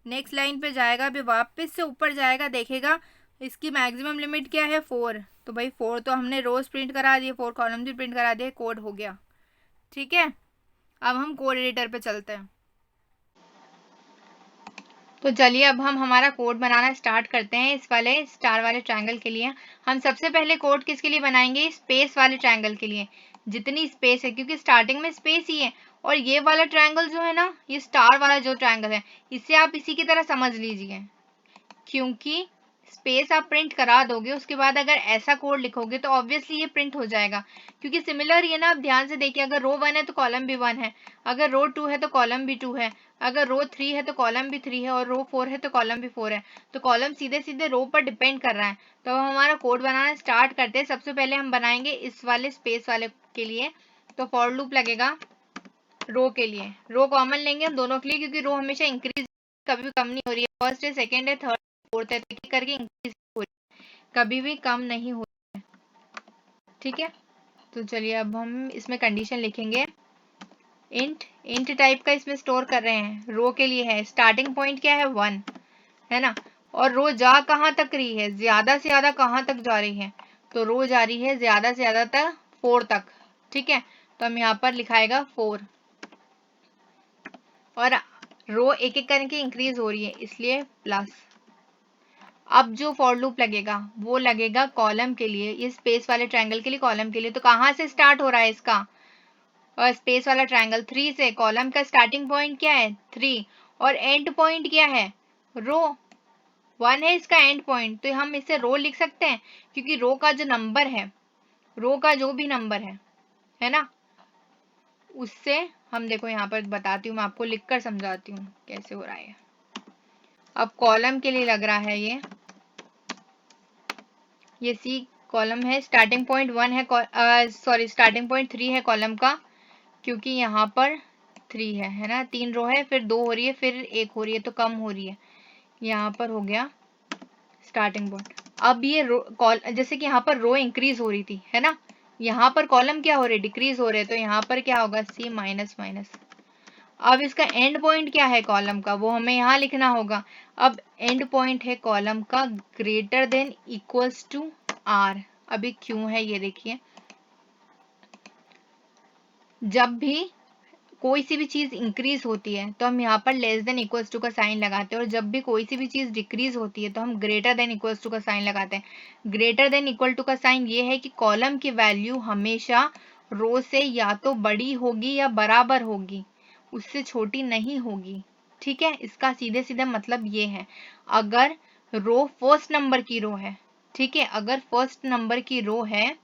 नेक्स्ट लाइन पे जाएगा, अभी वापस से ऊपर जाएगा, देखेगा इसकी मैक्सिमम लिमिट क्या है, 4, तो भाई 4 तो हमने रोज प्रिंट करा दिए, 4 कॉलम भी प्रिंट करा दिए, कोड हो गया। ठीक है, अब हम कोड एडिटर पे चलते हैं। तो चलिए अब हम हमारा कोड बनाना स्टार्ट करते हैं। इस वाले स्टार वाले ट्रायंगल के लिए हम सबसे पहले कोड किसके लिए बनाएंगे, स्पेस वाले ट्रायंगल के लिए, जितनी स्पेस है, क्योंकि स्टार्टिंग में स्पेस ही है, और ये वाला ट्रायंगल जो है ना, ये स्टार वाला जो ट्रायंगल है, इसे आप इसी की तरह समझ लीजिए, क्योंकि स्पेस आप प्रिंट करा दोगे, उसके बाद अगर ऐसा कोड लिखोगे तो ऑब्वियसली ये प्रिंट हो जाएगा, क्योंकि सिमिलर ये ना, आप ध्यान से देखिए, अगर रो 1 है तो कॉलम भी 1 है, अगर रो 2 है तो कॉलम भी 2 है, अगर रो 3 है तो कॉलम भी 3 है, और रो 4 है तो कॉलम भी 4 है, तो कॉलम सीधे सीधे रो पर डिपेंड कर रहा है। तो अब हमारा कोड बनाना स्टार्ट करते हैं। सबसे पहले हम बनाएंगे इस वाले स्पेस वाले के लिए, तो फॉर लूप लगेगा रो के लिए, रो कॉमन लेंगे हम दोनों के लिए, क्योंकि रो हमेशा इंक्रीज, कभी भी कम नहीं हो रही है, फर्स्ट है, सेकेंड है, थर्ड फोर्थ है, एक करके इंक्रीज हो रही है, कभी भी कम नहीं हो रही है। ठीक है, तो चलिए अब हम इसमें कंडीशन लिखेंगे, इंट टाइप का इसमें स्टोर कर रहे हैं, रो के लिए है, स्टार्टिंग पॉइंट क्या है, 1, है ना, और रो जा कहाँ तक रही है, ज्यादा से ज्यादा कहाँ तक जा रही है, तो रो जा रही है ज्यादा से ज्यादा तक 4 तक। ठीक है, तो हम यहाँ पर लिखाएगा 4, और रो एक एक करके इंक्रीज हो रही है, इसलिए प्लस। अब जो फॉर लूप लगेगा वो लगेगा कॉलम के लिए, ये स्पेस वाले ट्रायंगल के लिए, कॉलम के लिए, तो कहाँ से स्टार्ट हो रहा है इसका, और स्पेस वाला ट्रायंगल 3 से, कॉलम का स्टार्टिंग पॉइंट क्या है, 3, और एंड पॉइंट क्या है, रो 1 है इसका एंड पॉइंट, तो हम इसे रो लिख सकते हैं, क्योंकि रो का जो नंबर है, रो का जो भी नंबर है ना, उससे हम, देखो यहाँ पर बताती हूँ, मैं आपको लिख कर समझाती हूँ कैसे हो रहा है। अब कॉलम के लिए लग रहा है ये सी कॉलम है, स्टार्टिंग पॉइंट 1 है, सॉरी स्टार्टिंग पॉइंट 3 है कॉलम का, क्योंकि यहाँ पर 3 है ना, 3 रो है, फिर 2 हो रही है, फिर 1 हो रही है, तो कम हो रही है, यहाँ पर हो गया स्टार्टिंग पॉइंट। अब ये जैसे कि यहाँ पर रो इंक्रीज हो रही थी, है ना, यहाँ पर कॉलम क्या हो रहे, डिक्रीज हो रहे, तो यहाँ पर क्या होगा, सी माइनस माइनस। अब इसका एंड पॉइंट क्या है कॉलम का, वो हमें यहाँ लिखना होगा। अब एंड पॉइंट है कॉलम का greater than equals to R. अभी क्यों है ये देखिए, जब भी कोई सी भी चीज इंक्रीज होती है तो हम यहाँ पर लेस देन इक्वल्स टू का साइन लगाते हैं, और जब भी कोई सी भी चीज डिक्रीज होती है तो हम ग्रेटर देन इक्वल्स टू का साइन लगाते हैं। ग्रेटर देन इक्वल टू का साइन ये है कि कॉलम की वैल्यू हमेशा रो से या तो बड़ी होगी या बराबर होगी, उससे छोटी नहीं होगी। ठीक है, इसका सीधे सीधे मतलब ये है, अगर रो फर्स्ट नंबर की रो है, ठीक है, अगर फर्स्ट नंबर की रो है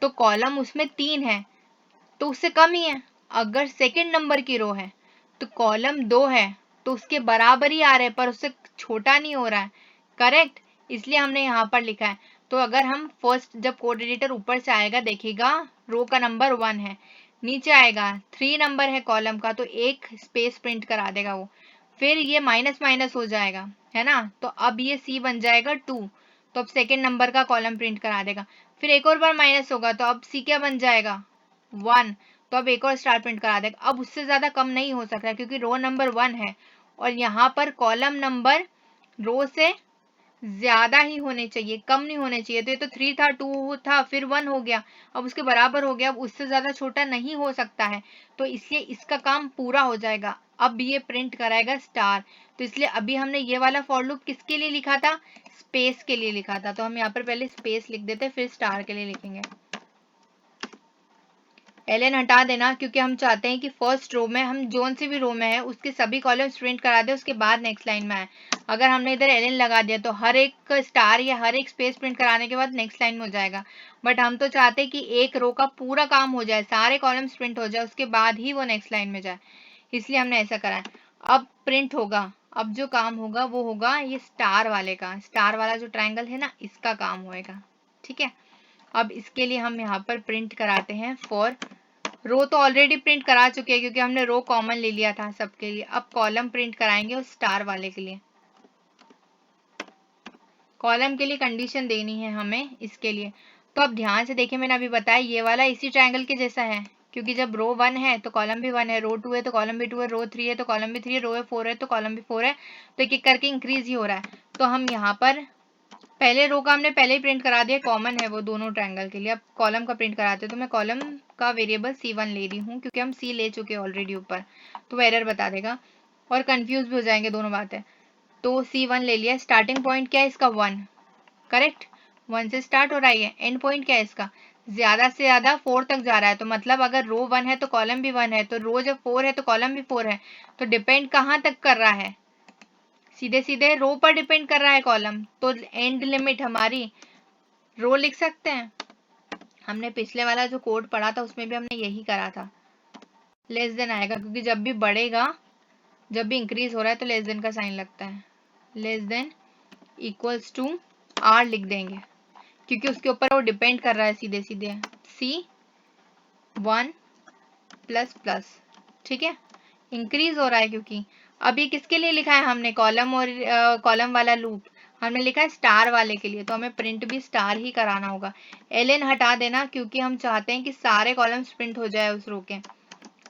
तो कॉलम उसमें 3 है, तो उससे कम ही है। अगर सेकंड नंबर की रो है तो कॉलम 2 है, तो उसके बराबर ही आ रहे हैं, पर उससे छोटा नहीं हो रहा है। करेक्ट, इसलिए हमने यहाँ पर लिखा है। तो अगर हम फर्स्ट, जब कोड एडिटर ऊपर से आएगा, देखिएगा रो का नंबर 1 है, नीचे आएगा 3 नंबर है कॉलम का, तो एक स्पेस प्रिंट करा देगा वो, फिर ये माइनस माइनस हो जाएगा, है ना, तो अब ये C बन जाएगा 2, तो अब सेकेंड नंबर का कॉलम प्रिंट करा देगा। फिर एक और बार माइनस होगा तो अब C क्या बन जाएगा 1, तो अब एक और स्टार प्रिंट करा देगा। अब उससे ज़्यादा कम नहीं हो सकता क्योंकि रो नंबर 1 है और यहाँ पर कॉलम नंबर रो से ज्यादा ही होने चाहिए, कम नहीं होने चाहिए। तो ये तो 3 था, 2 था, फिर 1 हो गया, अब उसके बराबर हो गया, अब उससे ज्यादा छोटा नहीं हो सकता है, तो इसलिए इसका काम पूरा हो जाएगा। अब ये प्रिंट कराएगा स्टार, तो इसलिए अभी हमने ये वाला फॉर लूप किसके लिए लिखा था, स्पेस के लिए लिखा था, तो हम यहाँ पर पहले स्पेस लिख देते फिर स्टार के लिए लिखेंगे। एलन हटा देना क्योंकि हम चाहते हैं कि फर्स्ट रो में हम जोन सी भी रो में है उसके सभी कॉलम्स प्रिंट करा दे, उसके बाद नेक्स्ट लाइन में आए। अगर हमने इधर एलन लगा दिया तो हर एक स्टार या हर एक स्पेस प्रिंट कराने के बाद नेक्स्ट लाइन में हो जाएगा, बट हम तो चाहते हैं कि एक रो का पूरा काम हो जाए, सारे कॉलम्स प्रिंट हो जाए, उसके बाद ही वो नेक्स्ट लाइन में जाए, इसलिए हमने ऐसा करा है। अब प्रिंट होगा, अब जो काम होगा वो होगा ये स्टार वाले का, स्टार वाला जो ट्रायंगल है ना इसका काम होएगा, ठीक है। अब इसके लिए हम यहाँ पर प्रिंट कराते हैं फॉर रो, तो ऑलरेडी प्रिंट करा चुके हैं क्योंकि हमने रो कॉमन ले लिया था सबके लिए। अब कॉलम प्रिंट कराएंगे उस स्टार वाले के लिए। कॉलम के लिए कंडीशन देनी है हमें इसके लिए, तो अब ध्यान से देखिए, मैंने अभी बताया ये वाला इसी ट्रायंगल के जैसा है क्योंकि जब रो 1 है तो कॉलम भी 1 है, रो 2 है तो कॉलम भी 2 है, रो 3 है तो कॉलम भी 3 है, रो 4 है तो कॉलम भी 4 है, तो एक एक करके इंक्रीज ही हो रहा है। तो हम यहाँ पर पहले रो का हमने पहले ही प्रिंट करा दिया, कॉमन है वो दोनों ट्रायंगल के लिए। अब कॉलम का प्रिंट कराते हैं, तो मैं कॉलम का वेरिएबल C1 ले रही हूँ क्योंकि हम C ले चुके हैं ऑलरेडी ऊपर, तो वो एरर बता देगा और कंफ्यूज भी हो जाएंगे दोनों बातें। तो C1 ले लिया, स्टार्टिंग पॉइंट क्या है इसका 1, करेक्ट, 1 से स्टार्ट हो रहा है, एंड पॉइंट क्या है इसका, ज्यादा से ज्यादा 4 तक जा रहा है, तो मतलब अगर रो 1 है तो कॉलम भी 1 है, तो रो जब 4 है तो कॉलम भी 4 है, तो डिपेंड कहाँ तक कर रहा है, सीधे सीधे रो पर डिपेंड कर रहा है कॉलम, तो एंड लिमिट हमारी रो लिख सकते हैं। हमने पिछले वाला जो कोड पढ़ा था उसमें भी हमने यही करा था, लेस देन आएगा क्योंकि जब भी बढ़ेगा, जब भी इंक्रीज हो रहा है तो लेस देन का साइन लगता है, less than equals to R लिख देंगे क्योंकि उसके ऊपर वो डिपेंड कर रहा है सीधे सीधे, C1 प्लस प्लस, ठीक है, इंक्रीज हो रहा है क्योंकि अब ये किसके लिए लिखा है हमने, कॉलम और कॉलम वाला लूप हमने लिखा है स्टार वाले के लिए, तो हमें प्रिंट भी स्टार ही कराना होगा। एलएन हटा देना क्योंकि हम चाहते हैं कि सारे कॉलम्स प्रिंट हो जाए उस रो के,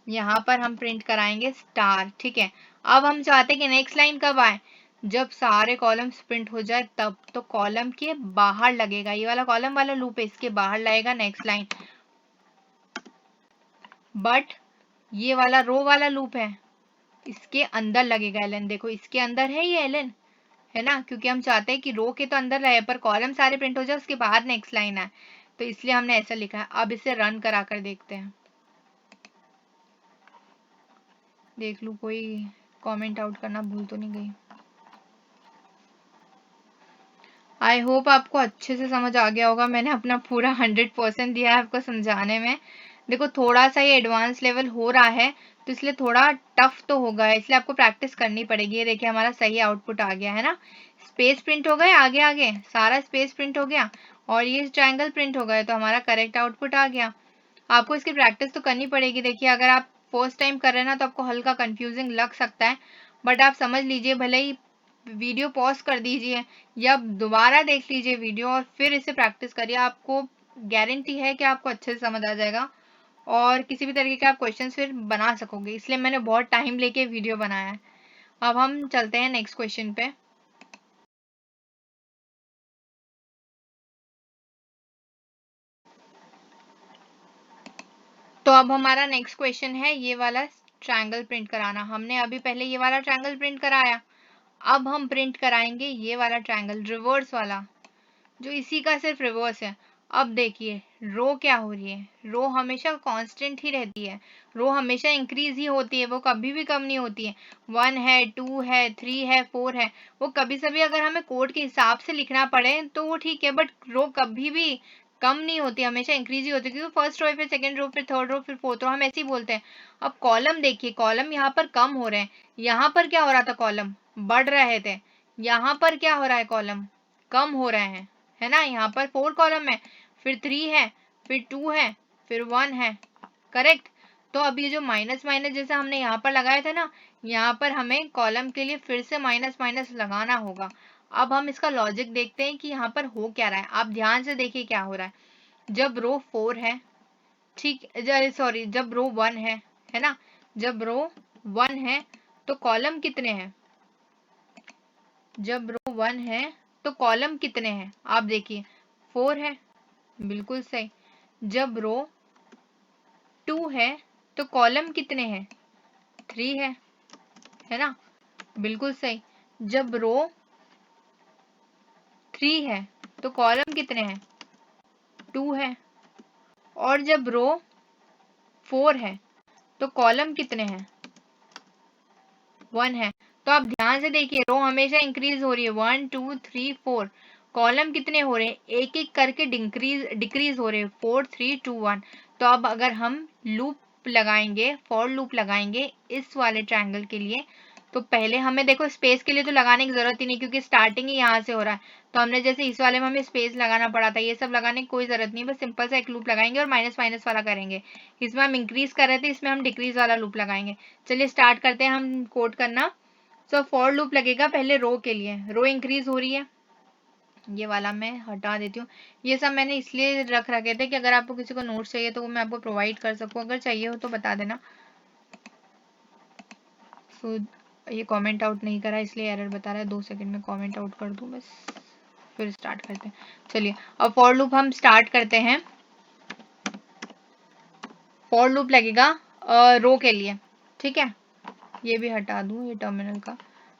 यहाँ पर हम प्रिंट कराएंगे स्टार, ठीक है। अब हम चाहते हैं कि नेक्स्ट लाइन कब आए, जब सारे कॉलम्स प्रिंट हो जाए तब, तो कॉलम के बाहर लगेगा, ये वाला कॉलम वाला लूप है इसके बाहर लगेगा नेक्स्ट लाइन, बट ये वाला रो वाला लूप है इसके अंदर लगेगा एलन, देखो इसके अंदर है ये एलन, है ना, क्योंकि हम चाहते हैं कि रो के तो अंदर रहे पर कॉलम सारे प्रिंट हो जाए उसके बाद नेक्स्ट लाइन है, तो इसलिए हमने ऐसा लिखा है। अब इसे रन करा कर देखते हैं, देख लूं कोई कमेंट आउट करना भूल तो नहीं गई। आई होप आपको अच्छे से समझ आ गया होगा, मैंने अपना पूरा 100% दिया है आपको समझाने में। देखो थोड़ा सा ये एडवांस लेवल हो रहा है तो इसलिए थोड़ा टफ तो होगा, इसलिए आपको प्रैक्टिस करनी पड़ेगी। ये देखिए हमारा सही आउटपुट आ गया है ना, स्पेस प्रिंट हो गए, आगे आगे सारा स्पेस प्रिंट हो गया और ये ट्रायंगल प्रिंट हो गए, तो हमारा करेक्ट आउटपुट आ गया। आपको इसकी प्रैक्टिस तो करनी पड़ेगी। देखिए अगर आप फर्स्ट टाइम कर रहे हैं ना तो आपको हल्का कंफ्यूजिंग लग सकता है, बट आप समझ लीजिए, भले ही वीडियो पॉज कर दीजिए या दोबारा देख लीजिए वीडियो और फिर इसे प्रैक्टिस करिए, आपको गारंटी है कि आपको अच्छे से समझ आ जाएगा और किसी भी तरीके के आप क्वेश्चन फिर बना सकोगे, इसलिए मैंने बहुत टाइम लेके वीडियो बनाया है। अब हम चलते हैं नेक्स्ट क्वेश्चन पे। तो अब हमारा नेक्स्ट क्वेश्चन है ये वाला ट्रायंगल प्रिंट कराना। हमने अभी पहले ये वाला ट्रायंगल प्रिंट कराया, अब हम प्रिंट कराएंगे ये वाला ट्रायंगल रिवर्स वाला, जो इसी का सिर्फ रिवर्स है। अब देखिए रो क्या हो रही है, रो हमेशा कांस्टेंट ही रहती है, रो हमेशा इंक्रीज ही होती है, वो कभी भी कम नहीं होती है। 1 है, 2 है, 3 है, 4 है, वो कभी सभी अगर हमें कोड के हिसाब से लिखना पड़े तो वो ठीक है, बट रो कभी भी कम नहीं होती, हमेशा इंक्रीज ही होती है, क्योंकि फर्स्ट रो फिर सेकंड रो फिर थर्ड रो फिर फोर्थ रो, हम ऐसे ही बोलते हैं। अब कॉलम देखिए, कॉलम यहाँ पर कम हो रहे हैं, यहाँ पर क्या हो रहा था, कॉलम बढ़ रहे थे, यहाँ पर क्या हो रहा है, कॉलम कम हो रहे हैं, है ना। यहाँ पर 4 कॉलम है, फिर 3 है, फिर 2 है, फिर 1 है, करेक्ट। तो अब ये जो माइनस माइनस जैसा हमने यहाँ पर लगाया था ना, यहाँ पर हमें कॉलम के लिए फिर से माइनस माइनस लगाना होगा। अब हम इसका लॉजिक देखते हैं कि यहाँ पर हो क्या रहा है। आप ध्यान से देखिए क्या हो रहा है। जब रो 4 है, ठीक, सॉरी, जब रो 1 है ना, जब रो 1 है तो कॉलम कितने हैं? जब रो 1 है तो कॉलम कितने हैं? आप देखिए 4 है, बिल्कुल सही। जब रो 2 है तो कॉलम कितने हैं? 3 है ना, बिल्कुल सही। जब रो 3 है तो कॉलम कितने हैं? 2 है। और जब रो 4 है तो कॉलम कितने हैं? 1 है। तो आप ध्यान से देखिए, रो हमेशा इंक्रीज हो रही है, 1 2 3 4। कॉलम कितने हो रहे हैं? एक एक करके डिक्रीज हो रहे हैं, 4 3 2 1। तो अब अगर हम लूप लगाएंगे, फॉर लूप लगाएंगे इस वाले ट्रायंगल के लिए, तो पहले हमें देखो स्पेस के लिए तो लगाने की जरूरत ही नहीं, क्योंकि स्टार्टिंग ही यहाँ से हो रहा है। तो हमने जैसे इस वाले में हमें स्पेस लगाना पड़ा था, ये सब लगाने की कोई जरूरत नहीं, बस सिंपल सा एक लूप लगाएंगे और माइनस माइनस वाला करेंगे। इसमें हम इंक्रीज कर रहे थे, इसमें हम डिक्रीज वाला लूप लगाएंगे। चलिए स्टार्ट करते हैं हम कोड करना। सो फॉर लूप लगेगा पहले रो के लिए, रो इंक्रीज हो रही है, ये वाला मैं हटा देती हूँ। ये सब मैंने इसलिए रख रखे थे कि अगर आपको किसी को नोट्स चाहिए तो वो मैं आपको प्रोवाइड कर सकूँ, अगर चाहिए हो तो बता देना। सो ये कमेंट आउट नहीं करा इसलिए एरर बता रहा है, 2 सेकंड में कमेंट आउट कर दूँ बस, फिर स्टार्ट करते हैं। चलिए अब फॉर लूप हम स्टार्ट करते हैं। फॉर लूप लगेगा रो के लिए, ठीक है, ये भी हटा दूँ ये टर्मिनल का।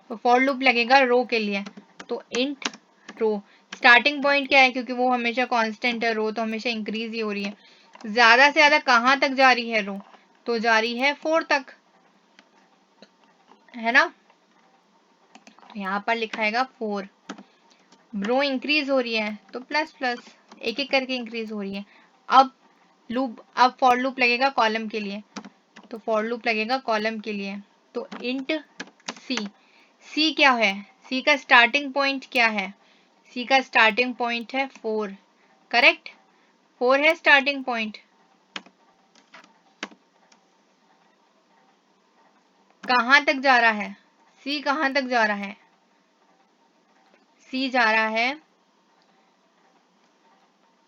तो फॉर लूप लगेगा रो के लिए, तो इंट रो, स्टार्टिंग पॉइंट क्या है, क्योंकि वो हमेशा कांस्टेंट है, रो तो हमेशा इंक्रीज ही हो रही है। ज्यादा से ज्यादा कहाँ तक जा रही है रो? तो जा रही है 4 तक, है ना। यहाँ पर लिखाएगा 4। रो इंक्रीज हो रही है तो प्लस प्लस, एक एक करके इंक्रीज हो रही है। अब फॉर लूप लगेगा कॉलम के लिए, तो फॉर लूप लगेगा कॉलम के लिए, तो इंट सी। सी क्या है? सी का स्टार्टिंग पॉइंट क्या है? सी का स्टार्टिंग पॉइंट है 4, करेक्ट, 4 है स्टार्टिंग पॉइंट। कहाँ तक जा रहा है सी? कहाँ तक जा रहा है? सी जा रहा है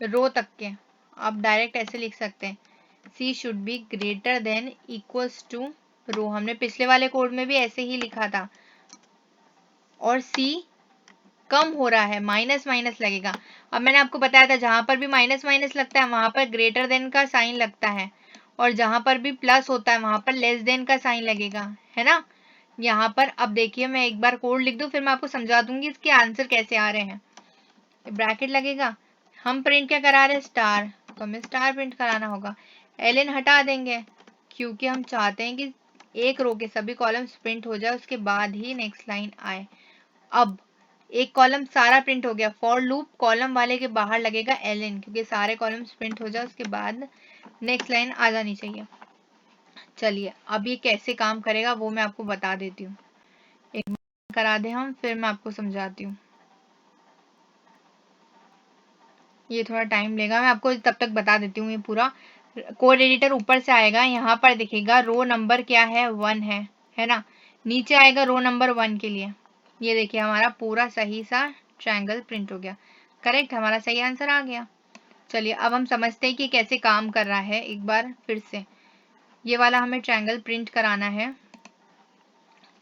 रो तक के। आप डायरेक्ट ऐसे लिख सकते हैं, C should be greater than equals to rho. हमने पिछले वाले कोड में भी ऐसे ही लिखा था। और सी कम हो रहा है, माइनस माइनस लगेगा। अब मैंने आपको बताया था जहां पर भी माइनस माइनस लगता है वहां पर ग्रेटर देन का साइन लगता है, और जहां पर भी प्लस होता है वहां पर लेस देन का साइन लगेगा, है ना। यहाँ पर अब देखिए मैं एक बार कोड लिख दूं, फिर मैं आपको समझा दूंगी इसके आंसर कैसे आ रहे हैं। ब्रैकेट लगेगा, हम प्रिंट क्या करा रहे हैं? स्टार, तो हमें स्टार प्रिंट कराना होगा। एलएन हटा देंगे क्योंकि हम चाहते हैं कि एक रो के सभी कॉलम्स प्रिंट हो जाए, उसके बाद ही नेक्स्ट लाइन आए। अब एक कॉलम सारा प्रिंट हो गया, फॉर लूप कॉलम वाले के बाहर लगेगा एलएन, क्योंकि सारे कॉलम्स प्रिंट हो जाए उसके बाद नेक्स्ट लाइन आ जानी चाहिए। चलिए अब ये कैसे काम करेगा वो मैं आपको बता देती हूँ, एक बार करा दे हम, फिर मैं आपको समझाती हूँ। ये थोड़ा टाइम लेगा, मैं आपको तब तक बता देती हूँ। ये पूरा कोड एडिटर ऊपर से आएगा, यहाँ पर दिखेगा रो नंबर क्या है? 1 है ना। नीचे आएगा रो नंबर 1 के लिए। ये देखिए हमारा पूरा सही सा ट्रायंगल प्रिंट हो गया, करेक्ट, हमारा सही आंसर आ गया। चलिए अब हम समझते हैं कि कैसे काम कर रहा है। एक बार फिर से ये वाला हमें ट्रायंगल प्रिंट कराना है।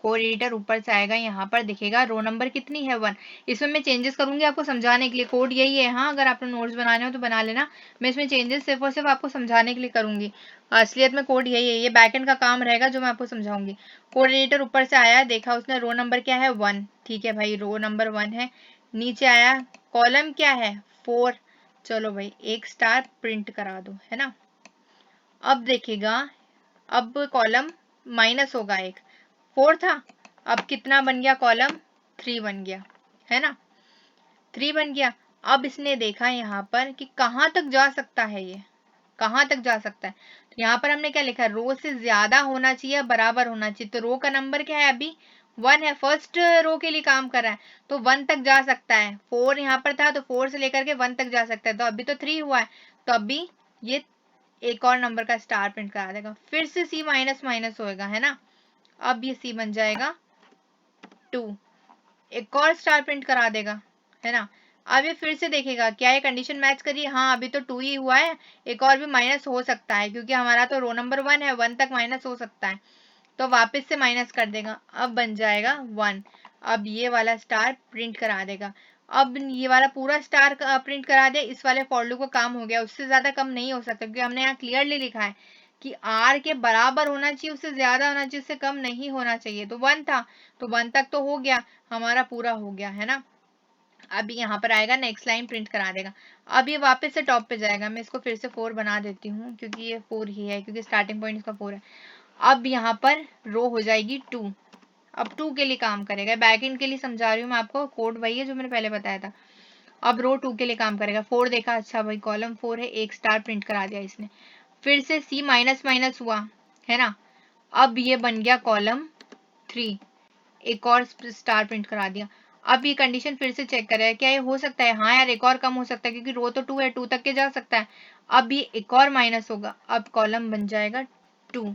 कोड एडिटर ऊपर से आएगा, यहाँ पर दिखेगा रो नंबर कितनी है? 1। इसमें मैं चेंजेस करूंगी आपको समझाने के लिए, कोड यही है, हाँ अगर आपने नोट्स बनाने हो तो बना लेना। मैं इसमें चेंजेस सिर्फ और सिर्फ आपको समझाने के लिए करूंगी, असलियत में कोड यही है, ये बैकएंड का काम रहेगा जो मैं आपको समझाऊंगी। कोड एडिटर ऊपर से आया, देखा उसने रो नंबर क्या है? 1, ठीक है भाई, रो नंबर 1 है। नीचे आया, कॉलम क्या है? 4। चलो भाई एक स्टार प्रिंट करा दो, है ना। अब देखेगा, अब कॉलम माइनस होगा एक, 4 था, अब कितना बन गया कॉलम? 3 बन गया, है ना, 3 बन गया। अब इसने देखा यहाँ पर कि कहाँ तक जा सकता है, ये कहाँ तक जा सकता है। तो यहाँ पर हमने क्या लिखा? रो से ज्यादा होना चाहिए, बराबर होना चाहिए। तो रो का नंबर क्या है? अभी 1 है, फर्स्ट रो के लिए काम कर रहा है, तो 1 तक जा सकता है। 4 यहाँ पर था तो 4 से लेकर के 1 तक जा सकता है, तो अभी तो 3 हुआ है, तो अभी ये एक और नंबर का स्टार प्रिंट करा देगा, फिर से C माइनस माइनस होएगा, है ना। अब ये C बन जाएगा 2, एक और स्टार प्रिंट करा देगा, है ना। अब ये फिर से देखेगा क्या ये कंडीशन मैच करिए, हाँ अभी तो 2 ही हुआ है, एक और भी माइनस हो सकता है क्योंकि हमारा तो रो नंबर 1 है, 1 तक माइनस हो सकता है, तो वापस से माइनस कर देगा, अब बन जाएगा 1। अब ये वाला स्टार प्रिंट करा देगा, अब ये वाला पूरा स्टार प्रिंट करा दे, इस वाले फॉर लूप का काम हो गया, उससे ज्यादा कम नहीं हो सकता क्योंकि हमने यहाँ क्लियरली लिखा है कि r के बराबर होना चाहिए, उससे ज्यादा होना चाहिए, उससे कम नहीं होना चाहिए। तो 1 था तो 1 तक तो हो गया, हमारा पूरा हो गया, है ना। अब यहाँ पर आएगा नेक्स्ट लाइन प्रिंट करा देगा, अब ये वापस से टॉप पे जाएगा, मैं इसको फिर से 4 बना देती हूँ क्योंकि ये 4 ही है, क्योंकि स्टार्टिंग पॉइंट इसका 4 है। अब यहाँ पर रो हो जाएगी 2, अब 2 के लिए काम करेगा, बैक एंड के लिए समझा रही हूँ मैं आपको, कोड वही है जो मैंने पहले बताया था। अब रो 2 के लिए काम करेगा, 4 देखा, अच्छा भाई कॉलम 4 है, एक स्टार प्रिंट करा दिया इसने, फिर से C माइनस माइनस हुआ, है ना। अब ये बन गया कॉलम 3, एक और स्टार प्रिंट करा दिया। अब ये कंडीशन फिर से चेक करेगा क्या ये हो सकता है, हाँ यार एक और कम हो सकता है क्योंकि रो तो 2 है, 2 तक के जा सकता है। अब ये एक और माइनस होगा, अब कॉलम बन जाएगा 2,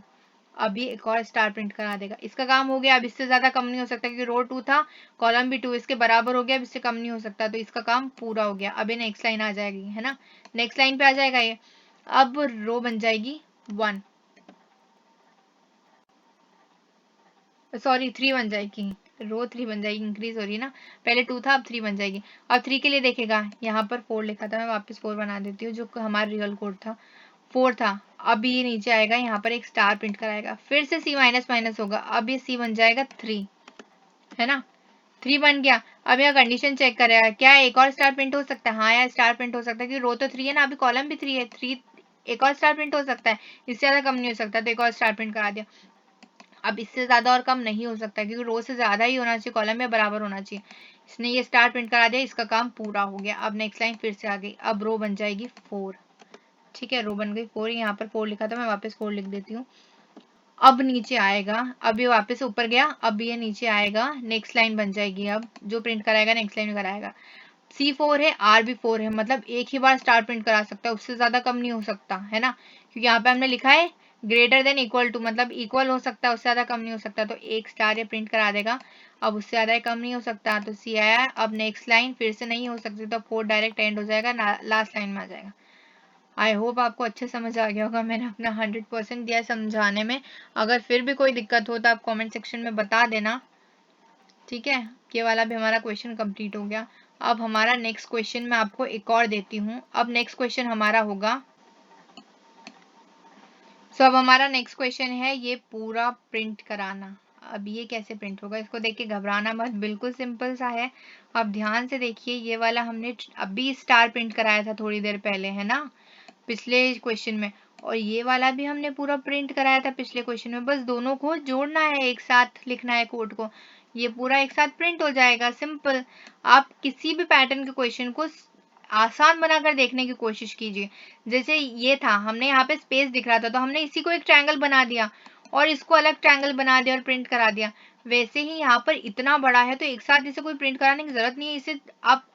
अब ये एक और स्टार प्रिंट करा देगा, इसका काम हो गया। अब इससे ज्यादा कम नहीं हो सकता क्योंकि रो 2 था, कॉलम भी 2 इसके बराबर हो गया, अब इससे कम नहीं हो सकता, तो इसका काम पूरा हो गया। अब ये नेक्स्ट लाइन आ जाएगी, है ना, नेक्स्ट लाइन पे आ जाएगा ये, अब रो बन जाएगी 1, सॉरी 3 बन जाएगी, रो 3 बन जाएगी, इंक्रीज हो रही है ना, पहले 2 था अब 3 बन जाएगी। अब 3 के लिए देखेगा, यहाँ पर 4 लिखा था, मैं वापस 4 बना देती हूँ जो हमारा रियल कोड था, 4 था। अब ये नीचे आएगा, यहाँ पर एक स्टार प्रिंट कराएगा, फिर से C माइनस माइनस होगा, अब ये C बन जाएगा 3, है ना, 3 बन गया। अब यह कंडीशन चेक करेगा क्या एक और स्टार प्रिंट हो सकता है, हाँ यार स्टार प्रिंट हो सकता है क्योंकि रो तो 3 है ना, अभी कॉलम भी 3 है, 3 एक और स्टार प्रिंट हो सकता है, इससे ज्यादा कम नहीं हो सकता, तो एक और स्टार प्रिंट करा दिया। अब इससे ज्यादा और कम नहीं हो सकता क्योंकि रो से ज्यादा ही होना चाहिए, कॉलम में बराबर होना चाहिए, इसने ये स्टार प्रिंट करा दिया, इसका काम पूरा हो गया। अब नेक्स्ट लाइन फिर से आ गई, अब रो बन जाएगी 4, ठीक है, रो बन गई 4, यहाँ पर 4 लिखा था, मैं वापस 4 लिख देती हूँ। अब नीचे आएगा, अब ये वापस ऊपर गया, अब ये नीचे आएगा, नेक्स्ट लाइन बन जाएगी, अब जो प्रिंट कराएगा नेक्स्ट लाइन में कराएगा। C4 है, R भी 4 है, मतलब एक ही बार स्टार प्रिंट करा सकता है, उससे ज्यादा कम नहीं हो सकता, है ना, क्योंकि यहाँ पे हमने लिखा है ग्रेटर देन इक्वल टू, मतलब इक्वल हो सकता है, उससे ज्यादा कम नहीं हो सकता, तो एक स्टार ये प्रिंट करा देगा। अब उससे ज्यादा कम नहीं हो सकता, तो C आया। अब नेक्स्ट लाइन फिर से नहीं हो सकती, तो 4 डायरेक्ट एंड हो जाएगा, लास्ट लाइन में आ जाएगा। आई होप आपको अच्छे समझ आ गया होगा, मैंने अपना 100% दिया समझाने में। अगर फिर भी कोई दिक्कत हो तो आप कमेंट सेक्शन में बता देना, ठीक है। ये वाला भी हमारा क्वेश्चन कंप्लीट हो गया। अब हमारा नेक्स्ट क्वेश्चन मैं आपको एक और देती हूँ। अब नेक्स्ट क्वेश्चन हमारा होगा, अब हमारा नेक्स्ट क्वेश्चन है ये पूरा प्रिंट कराना। अब ये कैसे प्रिंट होगा, इसको देख के घबराना मत, बिल्कुल सिंपल सा है। अब ध्यान से देखिए, ये वाला हमने अभी स्टार प्रिंट कराया था थोड़ी देर पहले, है ना, पिछले क्वेश्चन में, और ये वाला भी हमने पूरा प्रिंट कराया था पिछले क्वेश्चन में, बस दोनों को जोड़ना है, एक साथ लिखना है कोड को, ये पूरा एक साथ प्रिंट हो जाएगा, सिंपल। आप किसी भी पैटर्न के क्वेश्चन को आसान बनाकर देखने की कोशिश कीजिए। जैसे ये था, हमने यहाँ पे स्पेस दिख रहा था तो हमने इसी को एक ट्रायंगल बना दिया और इसको अलग ट्रायंगल बना दिया और प्रिंट करा दिया। वैसे ही यहाँ पर इतना बड़ा है तो एक साथ इसे कोई प्रिंट कराने की जरूरत नहीं है, इसे आप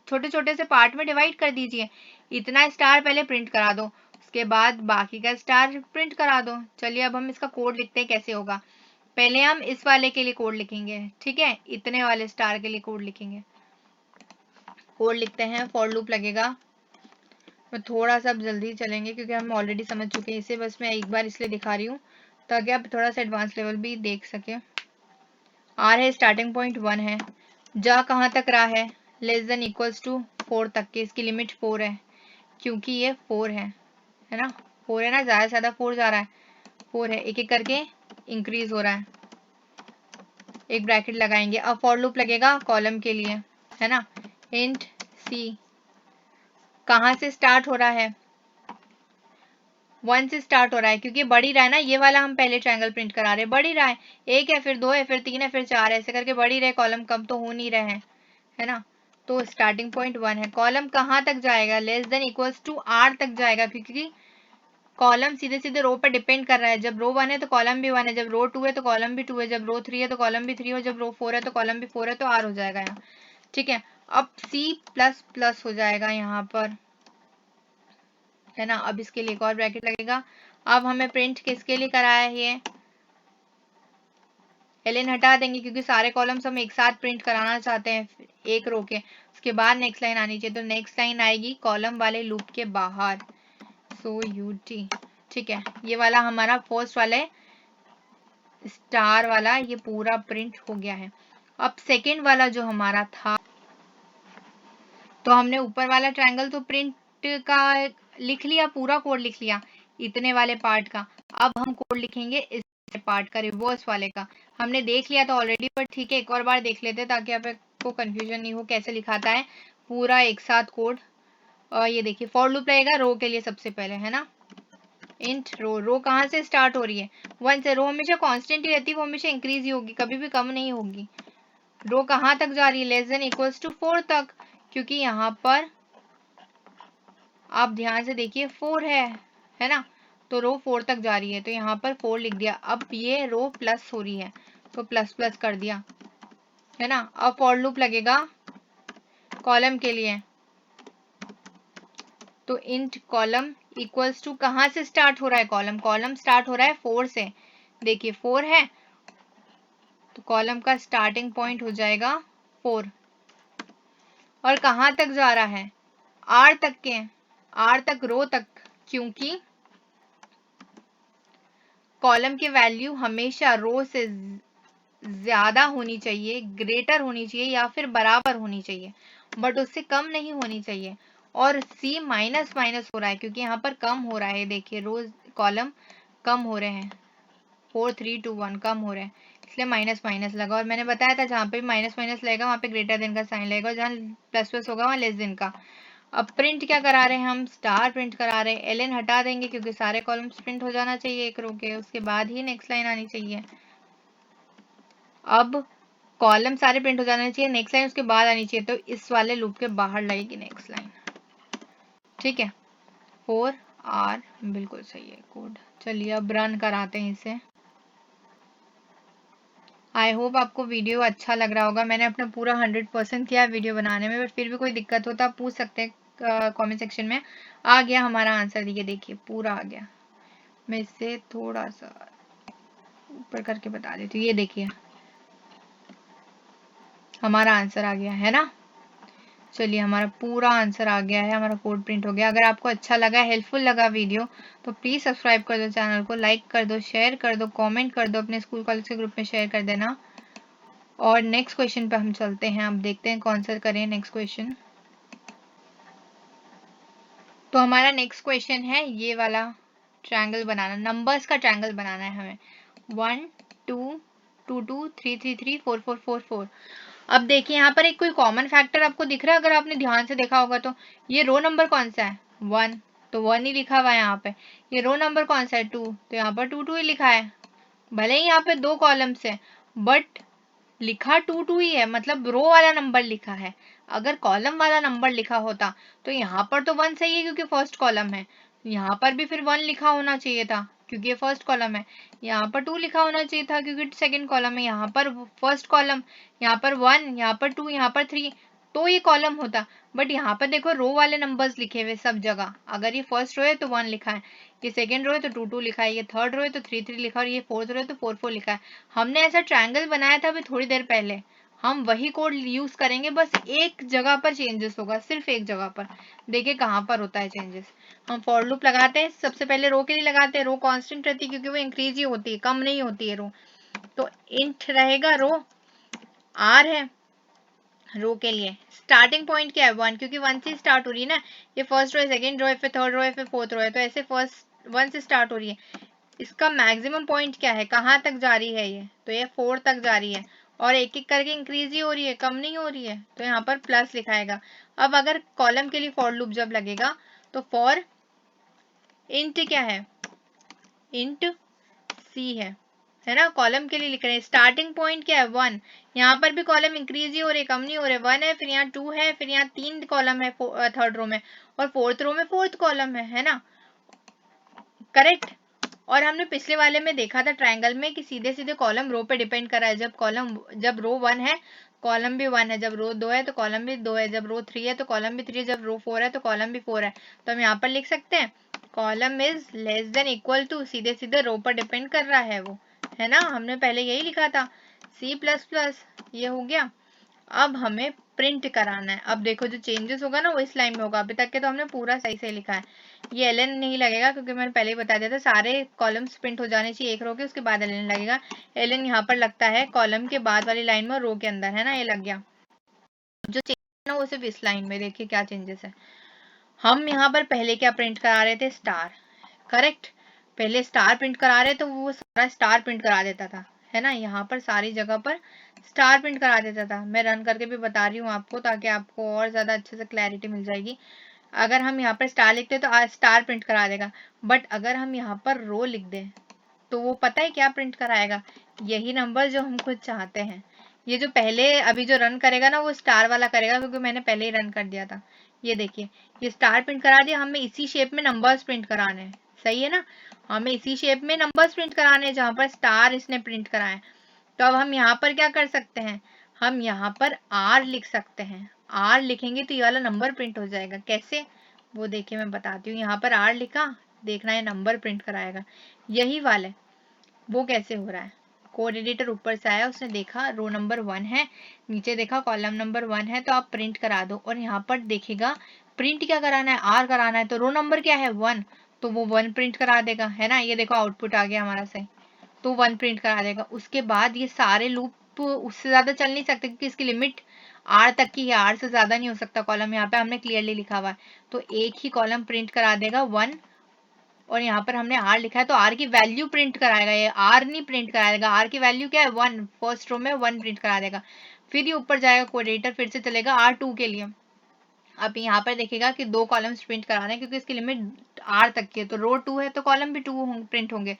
छोटे छोटे से पार्ट में डिवाइड कर दीजिए। इतना स्टार पहले प्रिंट करा दो, उसके बाद बाकी का स्टार प्रिंट करा दो। चलिए अब हम इसका कोड लिखते हैं कैसे होगा। पहले हम इस वाले के लिए कोड लिखेंगे, ठीक है, इतने वाले स्टार के लिए कोड लिखेंगे। कोड लिखते हैं, फॉर लूप लगेगा, मैं थोड़ा सा अब जल्दी चलेंगे क्योंकि हम ऑलरेडी समझ चुके हैं इसे, बस मैं एक बार इसलिए दिखा रही हूँ ताकि आप थोड़ा सा एडवांस लेवल भी देख सके। आर है, स्टार्टिंग पॉइंट 1 है, जा कहाँ तक रहा है, लेस देन इक्वल्स टू 4 तक के, इसकी लिमिट 4 है क्योंकि ये 4 है ना, 4 है ना, ज्यादा से ज्यादा 4 जा रहा है, 4 है, एक एक करके इंक्रीज हो रहा है। एक ब्रैकेट लगाएंगे, अब फॉर लूप लगेगा कॉलम के लिए, है ना, इंट सी कहाँ से स्टार्ट हो रहा है, 1 से स्टार्ट हो रहा है क्योंकि बढ़ ही रहा है ना, ये वाला हम पहले ट्रायंगल प्रिंट करा रहे हैं, बढ़ ही रहा है, 1 है फिर 2 है फिर 3 है फिर 4 है, ऐसे करके बढ़ ही रहे, कॉलम कम तो हो नहीं रहे हैं, है ना। तो स्टार्टिंग पॉइंट 1 है, कॉलम कहाँ तक जाएगा, less than equals to R तक जाएगा क्योंकि कॉलम सीधे सीधे रो पर डिपेंड कर रहा है। जब रो 1 है तो कॉलम भी 1 है, जब रो 2 है तो कॉलम भी 2 है, जब रो 3 है तो कॉलम भी 3 है, जब रो 4 है तो कॉलम भी 4 है, तो R हो जाएगा यहाँ, ठीक है। अब C प्लस प्लस हो जाएगा यहाँ पर, है ना। अब इसके लिए एक और ब्रैकेट लगेगा। अब हमें प्रिंट किसके लिए कराया है, ये एलएन हटा देंगे क्योंकि सारे कॉलम्स हम एक साथ प्रिंट कराना चाहते हैं एक रो के। उसके बाद नेक्स्ट लाइन आनी चाहिए, तो नेक्स्ट लाइन आएगी कॉलम वाले लूप के बाहर, सो यूटी। ठीक है, ये वाला हमारा फर्स्ट वाले स्टार वाला ये पूरा प्रिंट हो गया है। अब सेकेंड वाला जो हमारा था, तो हमने ऊपर वाला ट्रायंगल तो प्रिंट का लिख लिया, पूरा कोड लिख लिया इतने वाले पार्ट का। अब हम कोड लिखेंगे इस पार्ट का, रिवर्स वाले का। हमने देख लिया था ऑलरेडी, पर ठीक है एक और बार देख लेते ताकि आपको कंफ्यूजन नहीं हो कैसे लिखाता है पूरा एक साथ कोड। ये देखिए फॉर लूप रहेगा रो के लिए सबसे पहले, है ना। इंट रो, रो कहाँ से स्टार्ट हो रही है, 1 से। रो हमेशा कांस्टेंट ही रहती है, वो हमेशा इंक्रीज ही होगी, कभी भी कम नहीं होगी। रो कहाँ तक जा रही है, लेस देन इक्वल्स टू 4 तक, क्योंकि यहाँ पर आप ध्यान से देखिए 4 है ना। तो रो 4 तक जा रही है, तो यहाँ पर 4 लिख दिया। अब ये रो प्लस हो रही है तो प्लस प्लस कर दिया, है ना। अब फॉर लूप लगेगा कॉलम के लिए, तो इंट कॉलम इक्वल्स टू, कहाँ से स्टार्ट हो रहा है कॉलम, कॉलम स्टार्ट हो रहा है 4 से। देखिए 4 है तो कॉलम का स्टार्टिंग पॉइंट हो जाएगा 4। और कहाँ तक जा रहा है, आर तक के, आर तक, रो तक, क्योंकि कॉलम की वैल्यू हमेशा रो से ज्यादा होनी चाहिए, ग्रेटर होनी चाहिए या फिर बराबर होनी चाहिए, बट उससे कम नहीं होनी चाहिए। और सी माइनस माइनस हो रहा है क्योंकि यहाँ पर कम हो रहा है। देखिए रोज कॉलम कम हो रहे हैं, 4 3 2 1 कम हो रहे हैं, इसलिए माइनस माइनस लगा। और मैंने बताया था जहाँ पे माइनस माइनस लगेगा वहाँ पे ग्रेटर देन का साइन लगेगा, जहाँ प्लस प्लस होगा वहाँ लेस देन का। अब प्रिंट क्या करा रहे हैं हम, स्टार प्रिंट करा रहे हैं। एलएन हटा देंगे क्योंकि सारे कॉलम्स प्रिंट हो जाना चाहिए एक रो के, उसके बाद ही नेक्स्ट लाइन आनी चाहिए। अब कॉलम सारे प्रिंट हो जाने चाहिए, नेक्स्ट लाइन उसके बाद आनी चाहिए, तो इस वाले लूप के बाहर लगेगी नेक्स्ट लाइन। ठीक है, 4 आर बिल्कुल सही है कोड। चलिए अब रन कराते हैं इसे। आई होप आपको वीडियो अच्छा लग रहा होगा। मैंने अपना पूरा 100% किया वीडियो बनाने में, बट फिर भी कोई दिक्कत हो तो आप पूछ सकते हैं कमेंट सेक्शन में। आ गया हमारा आंसर, ये देखिए पूरा आ गया। मैं इसे थोड़ा सा ऊपर करके बता देती हूँ। ये देखिए हमारा आंसर आ गया है ना। चलिए हमारा पूरा आंसर आ गया है, हमारा कोड प्रिंट हो गया। अगर आपको अच्छा लगा, हेल्पफुल लगा वीडियो, तो प्लीज़ सब्सक्राइब कर दो चैनल को, लाइक कर दो, शेयर कर दो, कमेंट कर दो, अपने स्कूल कॉलेज के ग्रुप में शेयर कर देना। और नेक्स्ट क्वेश्चन पे हम चलते हैं। अब देखते हैं कौन सा करें नेक्स्ट क्वेश्चन। तो हमारा नेक्स्ट क्वेश्चन है ये वाला ट्रायंगल बनाना, नंबर्स का ट्रायंगल बनाना है हमें। 1 2 2 2 3 3 3 4 4 4 4। अब देखिए यहाँ पर एक कोई कॉमन फैक्टर आपको दिख रहा है, अगर आपने ध्यान से देखा होगा तो। ये रो नंबर कौन सा है, 1, तो 1 ही लिखा हुआ है यहाँ पे। ये रो नंबर कौन सा है, 2, तो यहाँ पर 2 2 ही लिखा है। भले ही यहाँ पे 2 कॉलम्स है, बट लिखा 2 2 ही है, मतलब रो वाला नंबर लिखा है। अगर कॉलम वाला नंबर लिखा होता तो यहाँ पर तो 1 सही है क्योंकि फर्स्ट कॉलम है, यहाँ पर भी फिर 1 लिखा होना चाहिए था क्योंकि ये फर्स्ट कॉलम है। यहाँ पर 2 लिखा होना चाहिए था क्योंकि सेकंड कॉलम है। यहाँ पर फर्स्ट कॉलम, यहाँ पर 1, यहाँ पर 2, यहाँ पर 3, तो ये कॉलम होता। बट यहाँ पर देखो रो वाले नंबर्स लिखे हुए सब जगह। अगर ये फर्स्ट रो है तो 1 लिखा है, ये सेकंड रो है तो 2 2 लिखा है, ये थर्ड रो है तो 3 3 लिखा है, और ये फोर्थ रो है तो 4 4 लिखा है। हमने ऐसा ट्रायंगल बनाया था अभी थोड़ी देर पहले, हम वही कोड यूज करेंगे, बस एक जगह पर चेंजेस होगा, सिर्फ एक जगह पर। देखिए कहाँ पर होता है चेंजेस। हम फॉर लूप लगाते हैं, सबसे पहले रो के लिए लगाते हैं। रो कांस्टेंट रहती है क्योंकि वो इंक्रीज ही होती है, कम नहीं होती है रो। तो इंट रहेगा रो, आर है रो के लिए। स्टार्टिंग पॉइंट क्या है, 1, क्योंकि 1 से स्टार्ट हो रही है ना। ये फर्स्ट रो है, सेकंड रो है, फिर थर्ड रो है, फिर फोर्थ रो है, तो ऐसे फर्स्ट 1 से स्टार्ट हो रही है। इसका मैक्सिमम पॉइंट क्या है, कहाँ तक जा रही है ये, तो ये 4 तक जा रही है, और एक एक करके इंक्रीज ही हो रही है, कम नहीं हो रही है, तो यहाँ पर प्लस लिखाएगा। अब अगर कॉलम के लिए फॉर लूप जब लगेगा तो फॉर इंट क्या है, इंट सी है ना। कॉलम के लिए लिख रहे हैं, स्टार्टिंग पॉइंट क्या है 1, यहाँ पर भी कॉलम इंक्रीज ही हो रहे, कम नहीं हो रहे। 1 है, फिर यहाँ 2 है, फिर यहाँ 3 कॉलम है थर्ड रो में, और फोर्थ रो में फोर्थ कॉलम है ना, करेक्ट। और हमने पिछले वाले में देखा था ट्रायंगल में कि सीधे सीधे कॉलम रो पे डिपेंड कर रहा है। जब रो 1 है कॉलम भी 1 है, जब रो 2 है तो कॉलम भी 2 है, जब रो 3 है तो कॉलम भी 3 है, जब रो 4 है तो कॉलम भी 4 है। तो हम यहाँ पर लिख सकते हैं column is less than equal to, सीधे सीधे रो पर डिपेंड कर रहा है वो, है ना, हमने पहले यही लिखा था C++, ये हो गया। अब हमें प्रिंट कराना है। अब देखो जो चेंजेस होगा ना वो इस लाइन में होगा, अभी तक के तो हमने पूरा सही से लिखा है। ये एलएन नहीं लगेगा क्योंकि मैंने पहले ही बता दिया था सारे कॉलम्स प्रिंट हो जाने चाहिए एक रो के, उसके बाद एलएन लगेगा। एलएन यहाँ पर लगता है कॉलम के बाद वाली लाइन में, रो के अंदर, है ना, ये लग गया। जो चेंज है ना वो सिर्फ इस लाइन में, देखिए क्या चेंजेस है। हम यहाँ पर पहले क्या प्रिंट करा रहे थे, स्टार, करेक्ट। पहले स्टार प्रिंट करा रहे तो वो सारा स्टार प्रिंट करा देता था, है ना, यहाँ पर सारी जगह पर स्टार प्रिंट करा देता था। मैं रन करके भी बता रही हूँ आपको ताकि आपको और ज्यादा अच्छे से क्लैरिटी मिल जाएगी। अगर हम यहाँ पर स्टार लिखते तो स्टार प्रिंट करा देगा, बट अगर हम यहाँ पर रो लिख दें तो वो पता है क्या प्रिंट कराएगा, यही नंबर जो हम खुद चाहते हैं। ये जो पहले अभी जो रन करेगा ना वो स्टार वाला करेगा क्योंकि मैंने पहले ही रन कर दिया था। ये देखिए ये स्टार प्रिंट करा दिया, हमें इसी शेप में नंबर्स प्रिंट कराने हैं, सही है ना, हमें इसी शेप में नंबर्स प्रिंट कराने हैं जहां पर स्टार इसने प्रिंट कराए। तो अब हम यहाँ पर क्या कर सकते हैं, हम यहाँ पर आर लिख सकते हैं। आर लिखेंगे तो ये वाला नंबर प्रिंट हो जाएगा, कैसे वो देखिए मैं बताती हूँ। यहाँ पर आर लिखा, देखना ये नंबर प्रिंट कराएगा, यही वाले, वो कैसे हो रहा है। कोड एडिटर ऊपर से आया, उसने देखा रो नंबर 1 है, नीचे देखा कॉलम नंबर 1 है, तो आप प्रिंट करा दो। और यहाँ पर देखेगा प्रिंट क्या कराना है, आर कराना है, तो रो नंबर क्या है 1, तो वो 1 प्रिंट करा देगा, है ना। ये देखो आउटपुट आ गया हमारा सही, तो 1 प्रिंट करा देगा। उसके बाद ये सारे लूप उससे ज्यादा चल नहीं सकते क्योंकि इसकी लिमिट आर तक की है, आर से ज्यादा नहीं हो सकता कॉलम, यहाँ पे हमने क्लियरली लिखा हुआ है। तो एक ही कॉलम प्रिंट करा देगा 1, और यहाँ पर हमने आर लिखा है तो आर की वैल्यू प्रिंट कराएगा, ये आर नहीं प्रिंट कराएगा, आर की वैल्यू क्या है 1, फर्स्ट रो में 1 प्रिंट करा देगा। फिर ये ऊपर जाएगा कोड एडिटर, फिर से चलेगा R2 के लिए। अब यहाँ पर देखेगा कि 2 कॉलम्स प्रिंट कराने क्योंकि इसकी लिमिट आर तक की है, तो रो 2 है तो कॉलम भी 2 प्रिंट होंगे।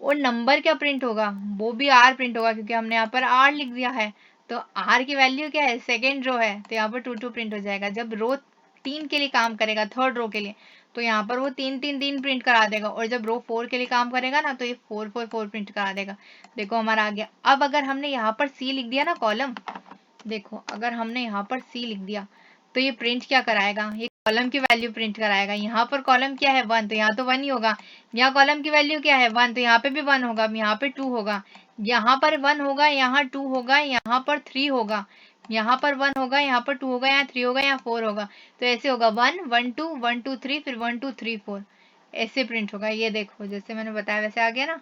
और नंबर क्या प्रिंट होगा, वो भी आर प्रिंट होगा क्योंकि हमने यहाँ पर आर लिख दिया है। तो आर की वैल्यू क्या है, सेकेंड रो है, तो यहाँ पर 2 प्रिंट हो जाएगा। जब रो 3 के लिए काम करेगा, थर्ड रो के लिए, तो यहाँ पर वो 3 प्रिंट करा देगा। और जब रो 4 के लिए काम करेगा ना तो ये 4 प्रिंट करा देगा। देखो हमारा आ गया। अब अगर हमने यहाँ पर सी लिख दिया ना कॉलम, देखो अगर हमने यहाँ पर सी लिख दिया तो ये प्रिंट क्या कराएगा, ये कॉलम की वैल्यू प्रिंट कराएगा। यहाँ पर कॉलम क्या है 1, तो यहाँ तो 1 ही होगा। यहाँ कॉलम की वैल्यू क्या है 1, तो यहाँ पे भी 1 होगा, यहाँ पे 2 होगा, यहाँ पर 1 होगा, यहाँ 2 होगा, यहाँ पर 3 होगा, यहाँ पर 1 होगा, यहाँ पर 2 होगा, यहाँ 3 होगा, यहाँ 4 होगा। तो ऐसे होगा 1 1 2 1 2 3, फिर 1 2 3 4, ऐसे प्रिंट होगा। ये देखो जैसे मैंने बताया वैसे आ गया ना,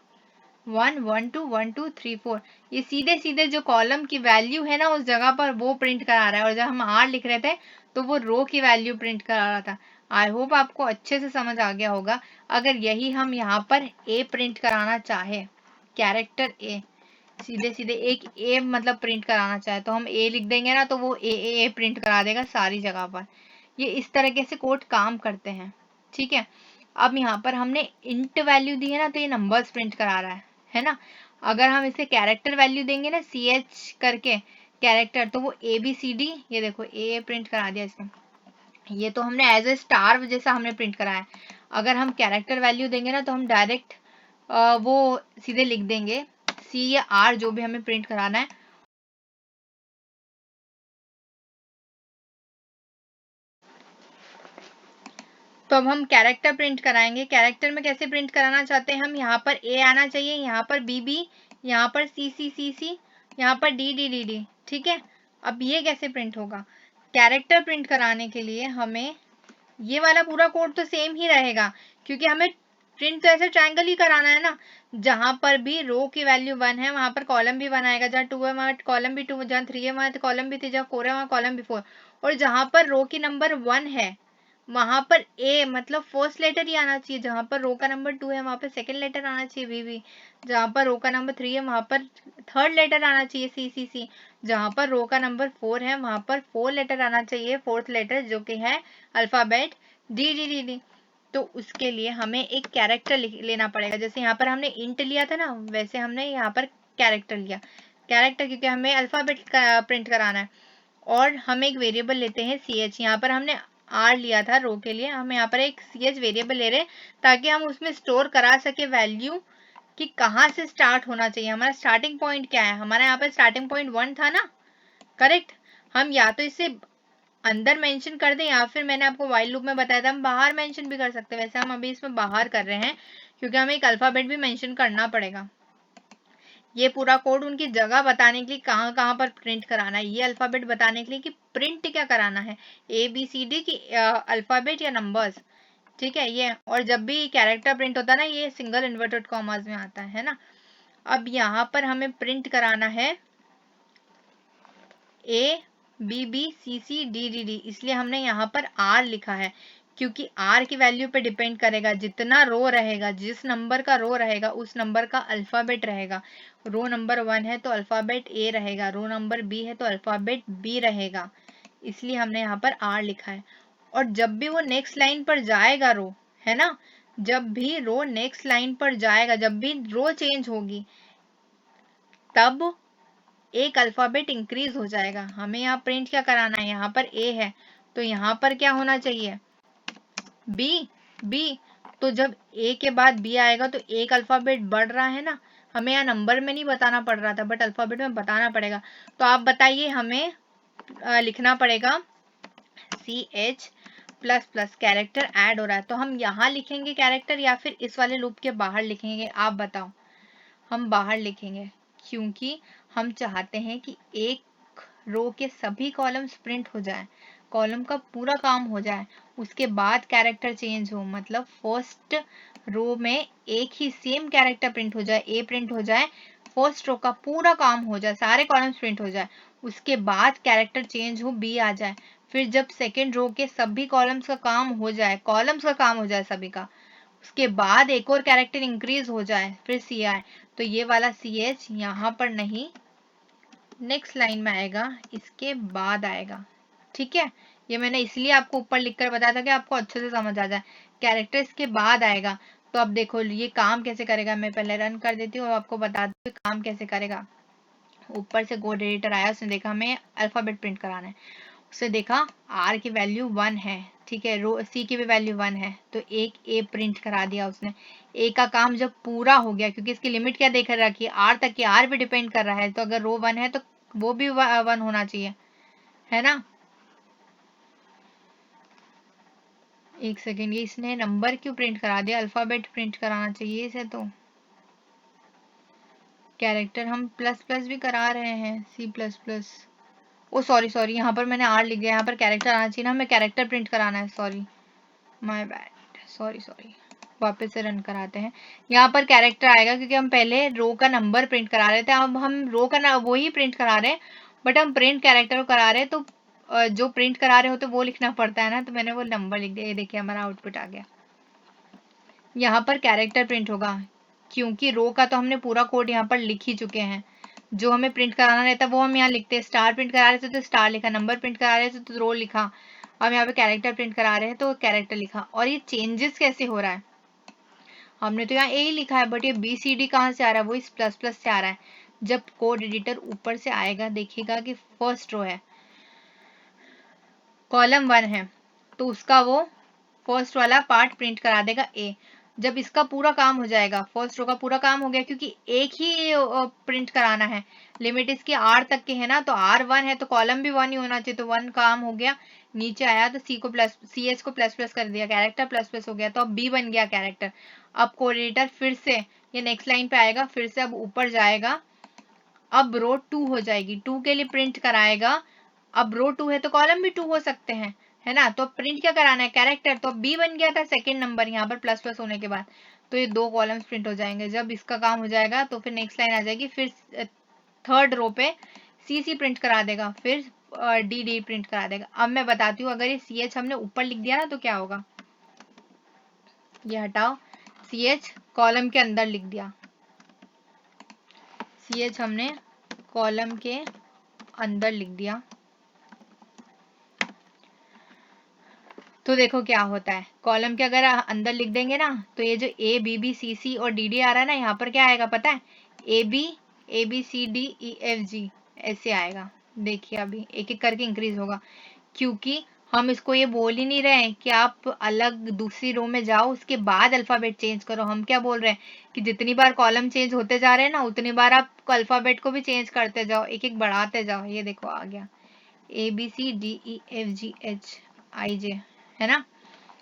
1 1 2 1 2 3 4। ये सीधे सीधे जो कॉलम की वैल्यू है ना उस जगह पर वो प्रिंट करा रहा है, और जब हम आर लिख रहे थे तो वो रो की वैल्यू प्रिंट करा रहा था। आई होप आपको अच्छे से समझ आ गया होगा। अगर यही हम यहाँ पर ए प्रिंट कराना चाहे, कैरेक्टर ए, सीधे सीधे एक ए मतलब प्रिंट कराना चाहे तो हम ए लिख देंगे ना तो वो ए प्रिंट करा देगा सारी जगह पर। ये इस तरीके से कोड काम करते हैं, ठीक है। अब यहाँ पर हमने इंट वैल्यू दी है ना तो ये नंबर्स प्रिंट करा रहा है ना। अगर हम इसे कैरेक्टर वैल्यू देंगे ना CH करके कैरेक्टर, तो वो ABCD, ये देखो ए प्रिंट करा दिया इसने। ये तो हमने एज ए स्टार जैसा हमने प्रिंट कराया है। अगर हम कैरेक्टर वैल्यू देंगे ना तो हम डायरेक्ट वो सीधे लिख देंगे C या R जो भी हमें प्रिंट कराना है। तो अब हम कैरेक्टर प्रिंट कराएंगे। कैरेक्टर में कैसे प्रिंट कराना चाहते हैं हम, यहाँ पर ए आना चाहिए, यहाँ पर BB, यहाँ पर CC, यहाँ पर DD, ठीक है। अब ये कैसे प्रिंट होगा, कैरेक्टर प्रिंट कराने के लिए हमें ये वाला पूरा कोड तो सेम ही रहेगा क्योंकि हमें प्रिंट तो ऐसे ट्रायंगल ही कराना है ना। जहां पर भी रो की वैल्यू 1 है वहां पर कॉलम भी 1 आएगा, जहाँ 2 है वहां कॉलम भी 2, जहाँ 3 है वहां कॉलम भी 3, जहाँ 4 है वहां कॉलम भी 4। और जहां पर रो की नंबर 1 है वहां पर ए मतलब फर्स्ट लेटर ही आना चाहिए, जहां पर रो का नंबर 2 है वहां पर सेकंड लेटर आना चाहिए VV, जहां पर रो का नंबर 3 है वहां पर थर्ड लेटर आना चाहिए CC, जहां पर रो का नंबर 4 है वहां पर 4 लेटर आना चाहिए, फोर्थ लेटर जो कि है अल्फाबेट DD। तो उसके लिए हमें एक कैरेक्टर लेना पड़ेगा। जैसे यहाँ पर हमने इंट लिया था ना वैसे हमने यहाँ पर कैरेक्टर लिया, कैरेक्टर क्योंकि हमें अल्फाबेट प्रिंट कराना है। और हम एक वेरिएबल लेते हैं CH, यहाँ पर हमने R लिया था रो के लिए, हम यहाँ पर एक CH वेरिएबल ले रहे हैं ताकि हम उसमें स्टोर करा सके वैल्यू कि कहाँ से स्टार्ट होना चाहिए, हमारा स्टार्टिंग पॉइंट क्या है। हमारा यहाँ पर स्टार्टिंग पॉइंट 1 था ना, करेक्ट। हम या तो इसे अंदर मेंशन कर दें या फिर मैंने आपको व्हाइल लूप में बताया था हम बाहर मेंशन भी कर सकते हैं। वैसे हम अभी इसमें बाहर कर रहे हैं क्योंकि हमें एक अल्फाबेट भी मेंशन करना पड़ेगा। ये पूरा कोड उनकी जगह बताने के लिए कहाँ कहाँ पर प्रिंट कराना है, ये अल्फाबेट बताने के लिए कि प्रिंट क्या कराना है, ABCD की अल्फाबेट या नंबर्स, ठीक है ये। और जब भी कैरेक्टर प्रिंट होता है ना ये सिंगल इन्वर्टेड कॉमास में आता है ना। अब यहाँ पर हमें प्रिंट कराना है ABBCCDDD, इसलिए हमने यहाँ पर R लिखा है क्योंकि R की वैल्यू पे डिपेंड करेगा, जितना रो रहेगा, जिस नंबर का रो रहेगा उस नंबर का अल्फाबेट रहेगा। रो नंबर 1 है तो अल्फाबेट A रहेगा, रो नंबर B है तो अल्फाबेट B रहेगा, इसलिए हमने यहाँ पर R लिखा है। और जब भी वो नेक्स्ट लाइन पर जाएगा रो, है ना, जब भी रो नेक्स्ट लाइन पर जाएगा, जब भी रो चेंज होगी तब एक अल्फाबेट इंक्रीज हो जाएगा। हमें यहाँ प्रिंट क्या कराना है, यहाँ पर A है तो यहाँ पर क्या होना चाहिए B। तो जब A के बाद B आएगा तो एक अल्फाबेट बढ़ रहा है ना, हमें यहाँ नंबर में नहीं बताना पड़ रहा था बट अल्फाबेट में बताना पड़ेगा। तो आप बताइए हमें लिखना पड़ेगा CH plus plus, character add हो रहा है तो हम यहाँ लिखेंगे कैरेक्टर या फिर इस वाले लूप के बाहर लिखेंगे, आप बताओ। हम बाहर लिखेंगे क्योंकि हम चाहते हैं कि एक रो के सभी कॉलम्स प्रिंट हो जाए, कॉलम का पूरा काम हो जाए, उसके बाद कैरेक्टर चेंज हो, मतलब फर्स्ट रो में एक ही सेम कैरेक्टर प्रिंट हो जाए, ए प्रिंट हो जाए, फर्स्ट रो का पूरा काम हो जाए, सारे कॉलम्स प्रिंट हो जाए, उसके बाद कैरेक्टर चेंज हो, बी आ जाए। फिर जब सेकेंड रो के सभी कॉलम्स का काम हो जाए, कॉलम्स का काम हो जाए सभी का, उसके बाद एक और कैरेक्टर इंक्रीज हो जाए फिर सी आए, तो ये वाला CH यहाँ पर नहीं नेक्स्ट लाइन में आएगा, इसके बाद आएगा, ठीक है। ये मैंने इसलिए आपको ऊपर लिखकर बताया था कि आपको अच्छे से समझ आ जाए, कैरेक्टर इसके बाद आएगा। तो अब देखो ये काम कैसे करेगा, मैं पहले रन कर देती हूँ और आपको बता दूँ काम कैसे करेगा। ऊपर से कोड एडिटर आया, उसने देखा हमें अल्फाबेट प्रिंट कराना है, उसने देखा R की वैल्यू 1 है, ठीक है, रो C की भी वैल्यू 1 है तो एक A प्रिंट करा दिया उसने। A का काम जब पूरा हो गया, क्योंकि इसकी लिमिट क्या देख रखी है R तक की, R पे डिपेंड कर रहा है, तो अगर रो 1 है तो वो भी 1 होना चाहिए, है ना। एक सेकेंड, ये इसने नंबर क्यों प्रिंट करा दिया, अल्फाबेट प्रिंट कराना चाहिए इसे, तो कैरेक्टर हम प्लस प्लस भी करा रहे हैं, C++। ओ सॉरी सॉरी, यहाँ पर मैंने R लिख दिया, यहाँ पर कैरेक्टर आना चाहिए ना, हमें कैरेक्टर प्रिंट कराना है, sorry my bad, sorry sorry. वापस से रन कराते हैं, यहाँ पर कैरेक्टर आएगा क्योंकि हम पहले रो का नंबर प्रिंट करा रहे थे, अब हम रो का ना वो ही प्रिंट करा रहे हैं बट हम प्रिंट कैरेक्टर को करा रहे हैं, तो जो प्रिंट करा रहे हो तो वो लिखना पड़ता है ना, तो मैंने वो नंबर लिख दिया। ये देखिए हमारा आउटपुट आ गया, यहाँ पर कैरेक्टर प्रिंट होगा क्योंकि रो का तो हमने पूरा कोड यहाँ पर लिख ही चुके हैं। जो हमें प्रिंट कराना रहता है वो हम यहाँ लिखते हैं, स्टार प्रिंट करा रहे थे तो स्टार लिखा, नंबर प्रिंट करा रहे थे तो रो लिखा, अब यहाँ पे कैरेक्टर प्रिंट करा रहे हैं तो कैरेक्टर लिखा। और ये चेंजेस कैसे हो रहा है, हमने तो यहाँ A ही लिखा है बट ये BCD कहाँ से आ रहा है, वो इस प्लस प्लस से आ रहा है। जब कोड एडिटर ऊपर से आएगा देखिएगा कि फर्स्ट रो है, कॉलम 1 है तो उसका वो फर्स्ट वाला पार्ट प्रिंट करा देगा A। जब इसका पूरा काम हो जाएगा, फर्स्ट रो का पूरा काम हो गया क्योंकि एक ही प्रिंट कराना है, लिमिट इसकी R तक के है ना, तो R 1 है तो कॉलम भी 1 ही होना चाहिए, तो 1 काम हो गया, नीचे आया तो CS को प्लस प्लस कर दिया, कैरेक्टर प्लस प्लस हो गया, तो अब B बन गया कैरेक्टर। अब कोऑर्डिनेटर फिर से ये नेक्स्ट लाइन पे आएगा, फिर से अब ऊपर जाएगा, अब रो 2 हो जाएगी, 2 के लिए प्रिंट कराएगा, अब रो 2 है तो कॉलम भी 2 हो सकते हैं, है ना, तो प्रिंट क्या कराना है कैरेक्टर, तो B बन गया था सेकंड नंबर यहाँ पर प्लस प्लस होने के बाद, तो ये 2 कॉलम्स प्रिंट हो जाएंगे। जब इसका काम हो जाएगा तो फिर नेक्स्ट लाइन आ जाएगी, फिर थर्ड रो पे CC प्रिंट करा देगा, फिर DD प्रिंट करा देगा। अब मैं बताती हूँ अगर ये CH हमने ऊपर लिख दिया ना तो क्या होगा, ये हटाओ, CH कॉलम के अंदर लिख दिया, CH हमने कॉलम के अंदर लिख दिया, तो देखो क्या होता है, कॉलम के अगर अंदर लिख देंगे ना तो ये जो ABBCC और DD आ रहा है ना, यहाँ पर क्या आएगा पता है, ABCDEFG ऐसे आएगा। देखिए अभी एक एक करके इंक्रीज होगा क्योंकि हम इसको ये बोल ही नहीं रहे हैं कि आप अलग दूसरी रो में जाओ उसके बाद अल्फ़ाबेट चेंज करो। हम क्या बोल रहे हैं कि जितनी बार कॉलम चेंज होते जा रहे हैं ना, उतनी बार आप अल्फ़ाबेट को भी चेंज करते जाओ, एक-एक बढ़ाते जाओ। ये देखो आ गया ABCDEFGHIJ, है ना।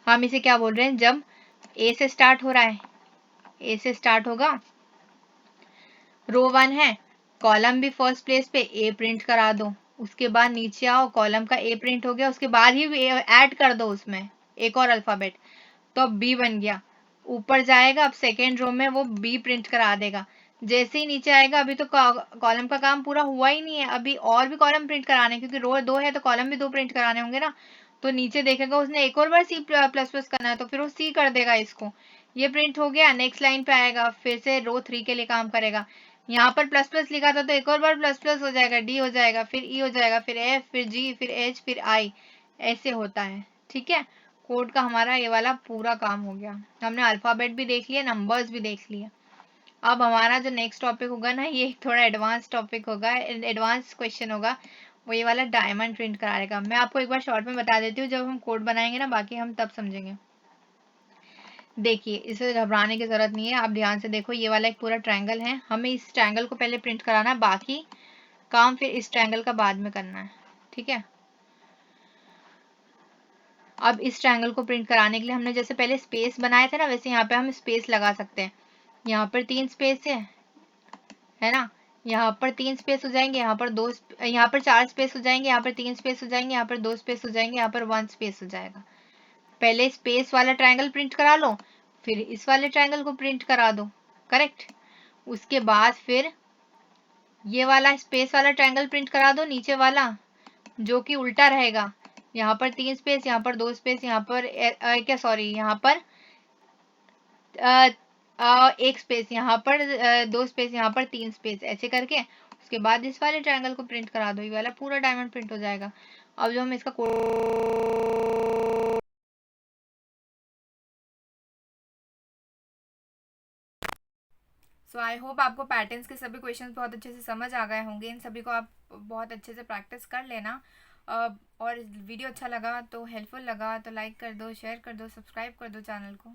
हम इसे क्या बोल रहे हैं, जब ए से स्टार्ट हो रहा है, ए से स्टार्ट होगा, रो 1 है, कॉलम भी फर्स्ट प्लेस पे ए प्रिंट करा दो। उसके बाद नीचे आओ, कॉलम का ए प्रिंट हो गया, उसके बाद ही ऐड कर दो उसमें एक और अल्फाबेट, तो अब बी बन गया। ऊपर जाएगा, अब सेकेंड रो में वो बी प्रिंट करा देगा। जैसे ही नीचे आएगा, अभी तो कॉलम का काम पूरा हुआ ही नहीं है, अभी और भी कॉलम प्रिंट कराने, क्योंकि रो 2 है तो कॉलम भी 2 प्रिंट कराने होंगे ना। तो नीचे देखेगा उसने एक और बार सी प्लस प्लस करना है, तो फिर वो सी कर देगा इसको। ये प्रिंट हो गया, नेक्स्ट लाइन पे आएगा, फिर से रो 3 के लिए काम करेगा। यहाँ पर प्लस प्लस लिखा था तो एक और बार प्लस प्लस हो जाएगा, डी हो जाएगा, फिर ई हो जाएगा, फिर एफ, फिर जी, फिर एच, फिर आई, ऐसे होता है। ठीक है, कोड का हमारा ये वाला पूरा काम हो गया। हमने अल्फाबेट भी देख लिया, नंबर्स भी देख लिए। अब हमारा जो नेक्स्ट टॉपिक होगा ना, ये थोड़ा एडवांस टॉपिक होगा, एडवांस क्वेश्चन होगा, वो ये वाला डायमंड प्रिंट कराएगा। मैं आपको एक बार शॉर्ट में बता देती हूँ, जब हम कोड बनाएंगे ना, बाकी हम तब समझेंगे। देखिए, इसे घबराने की जरूरत नहीं है, आप ध्यान से देखो। ये वाला एक पूरा ट्रायंगल है, हमें इस ट्रायंगल को पहले प्रिंट कराना है, बाकी काम फिर इस ट्रायंगल का बाद में करना है। ठीक है, अब इस ट्रायंगल को प्रिंट कराने के लिए हमने जैसे पहले स्पेस बनाए थे ना, वैसे यहाँ पे हम स्पेस लगा सकते हैं। यहाँ पर 3 स्पेस है ना, यहाँ पर 3 स्पेस हो जाएंगे, यहाँ पर 2, यहाँ पर 4 स्पेस हो जाएंगे, यहाँ पर 3 स्पेस हो जाएंगे, यहाँ पर 2 स्पेस हो जाएंगे, यहाँ पर 1 स्पेस हो जाएगा। पहले स्पेस वाला ट्रायंगल प्रिंट करा लो, फिर इस वाले ट्रायंगल को प्रिंट करा दो। करेक्ट, उसके बाद फिर ये वाला स्पेस वाला ट्रायंगल प्रिंट करा दो, नीचे वाला जो कि उल्टा रहेगा। यहाँ पर 3 स्पेस, यहाँ पर 2 स्पेस, यहाँ पर क्या सॉरी, यहाँ पर एक स्पेस, यहाँ पर 2 स्पेस, यहाँ पर 3 स्पेस, ऐसे करके उसके बाद इस वाले ट्रायंगल को प्रिंट करा दो, ये वाला पूरा डायमंड प्रिंट हो जाएगा। अब जो हम इसका सो आई होप आपको पैटर्न्स के सभी क्वेश्चंस बहुत अच्छे से समझ आ गए होंगे। इन सभी को आप बहुत अच्छे से प्रैक्टिस कर लेना। और वीडियो अच्छा लगा तो, हेल्पफुल लगा तो लाइक कर दो, शेयर कर दो, सब्सक्राइब कर दो चैनल को।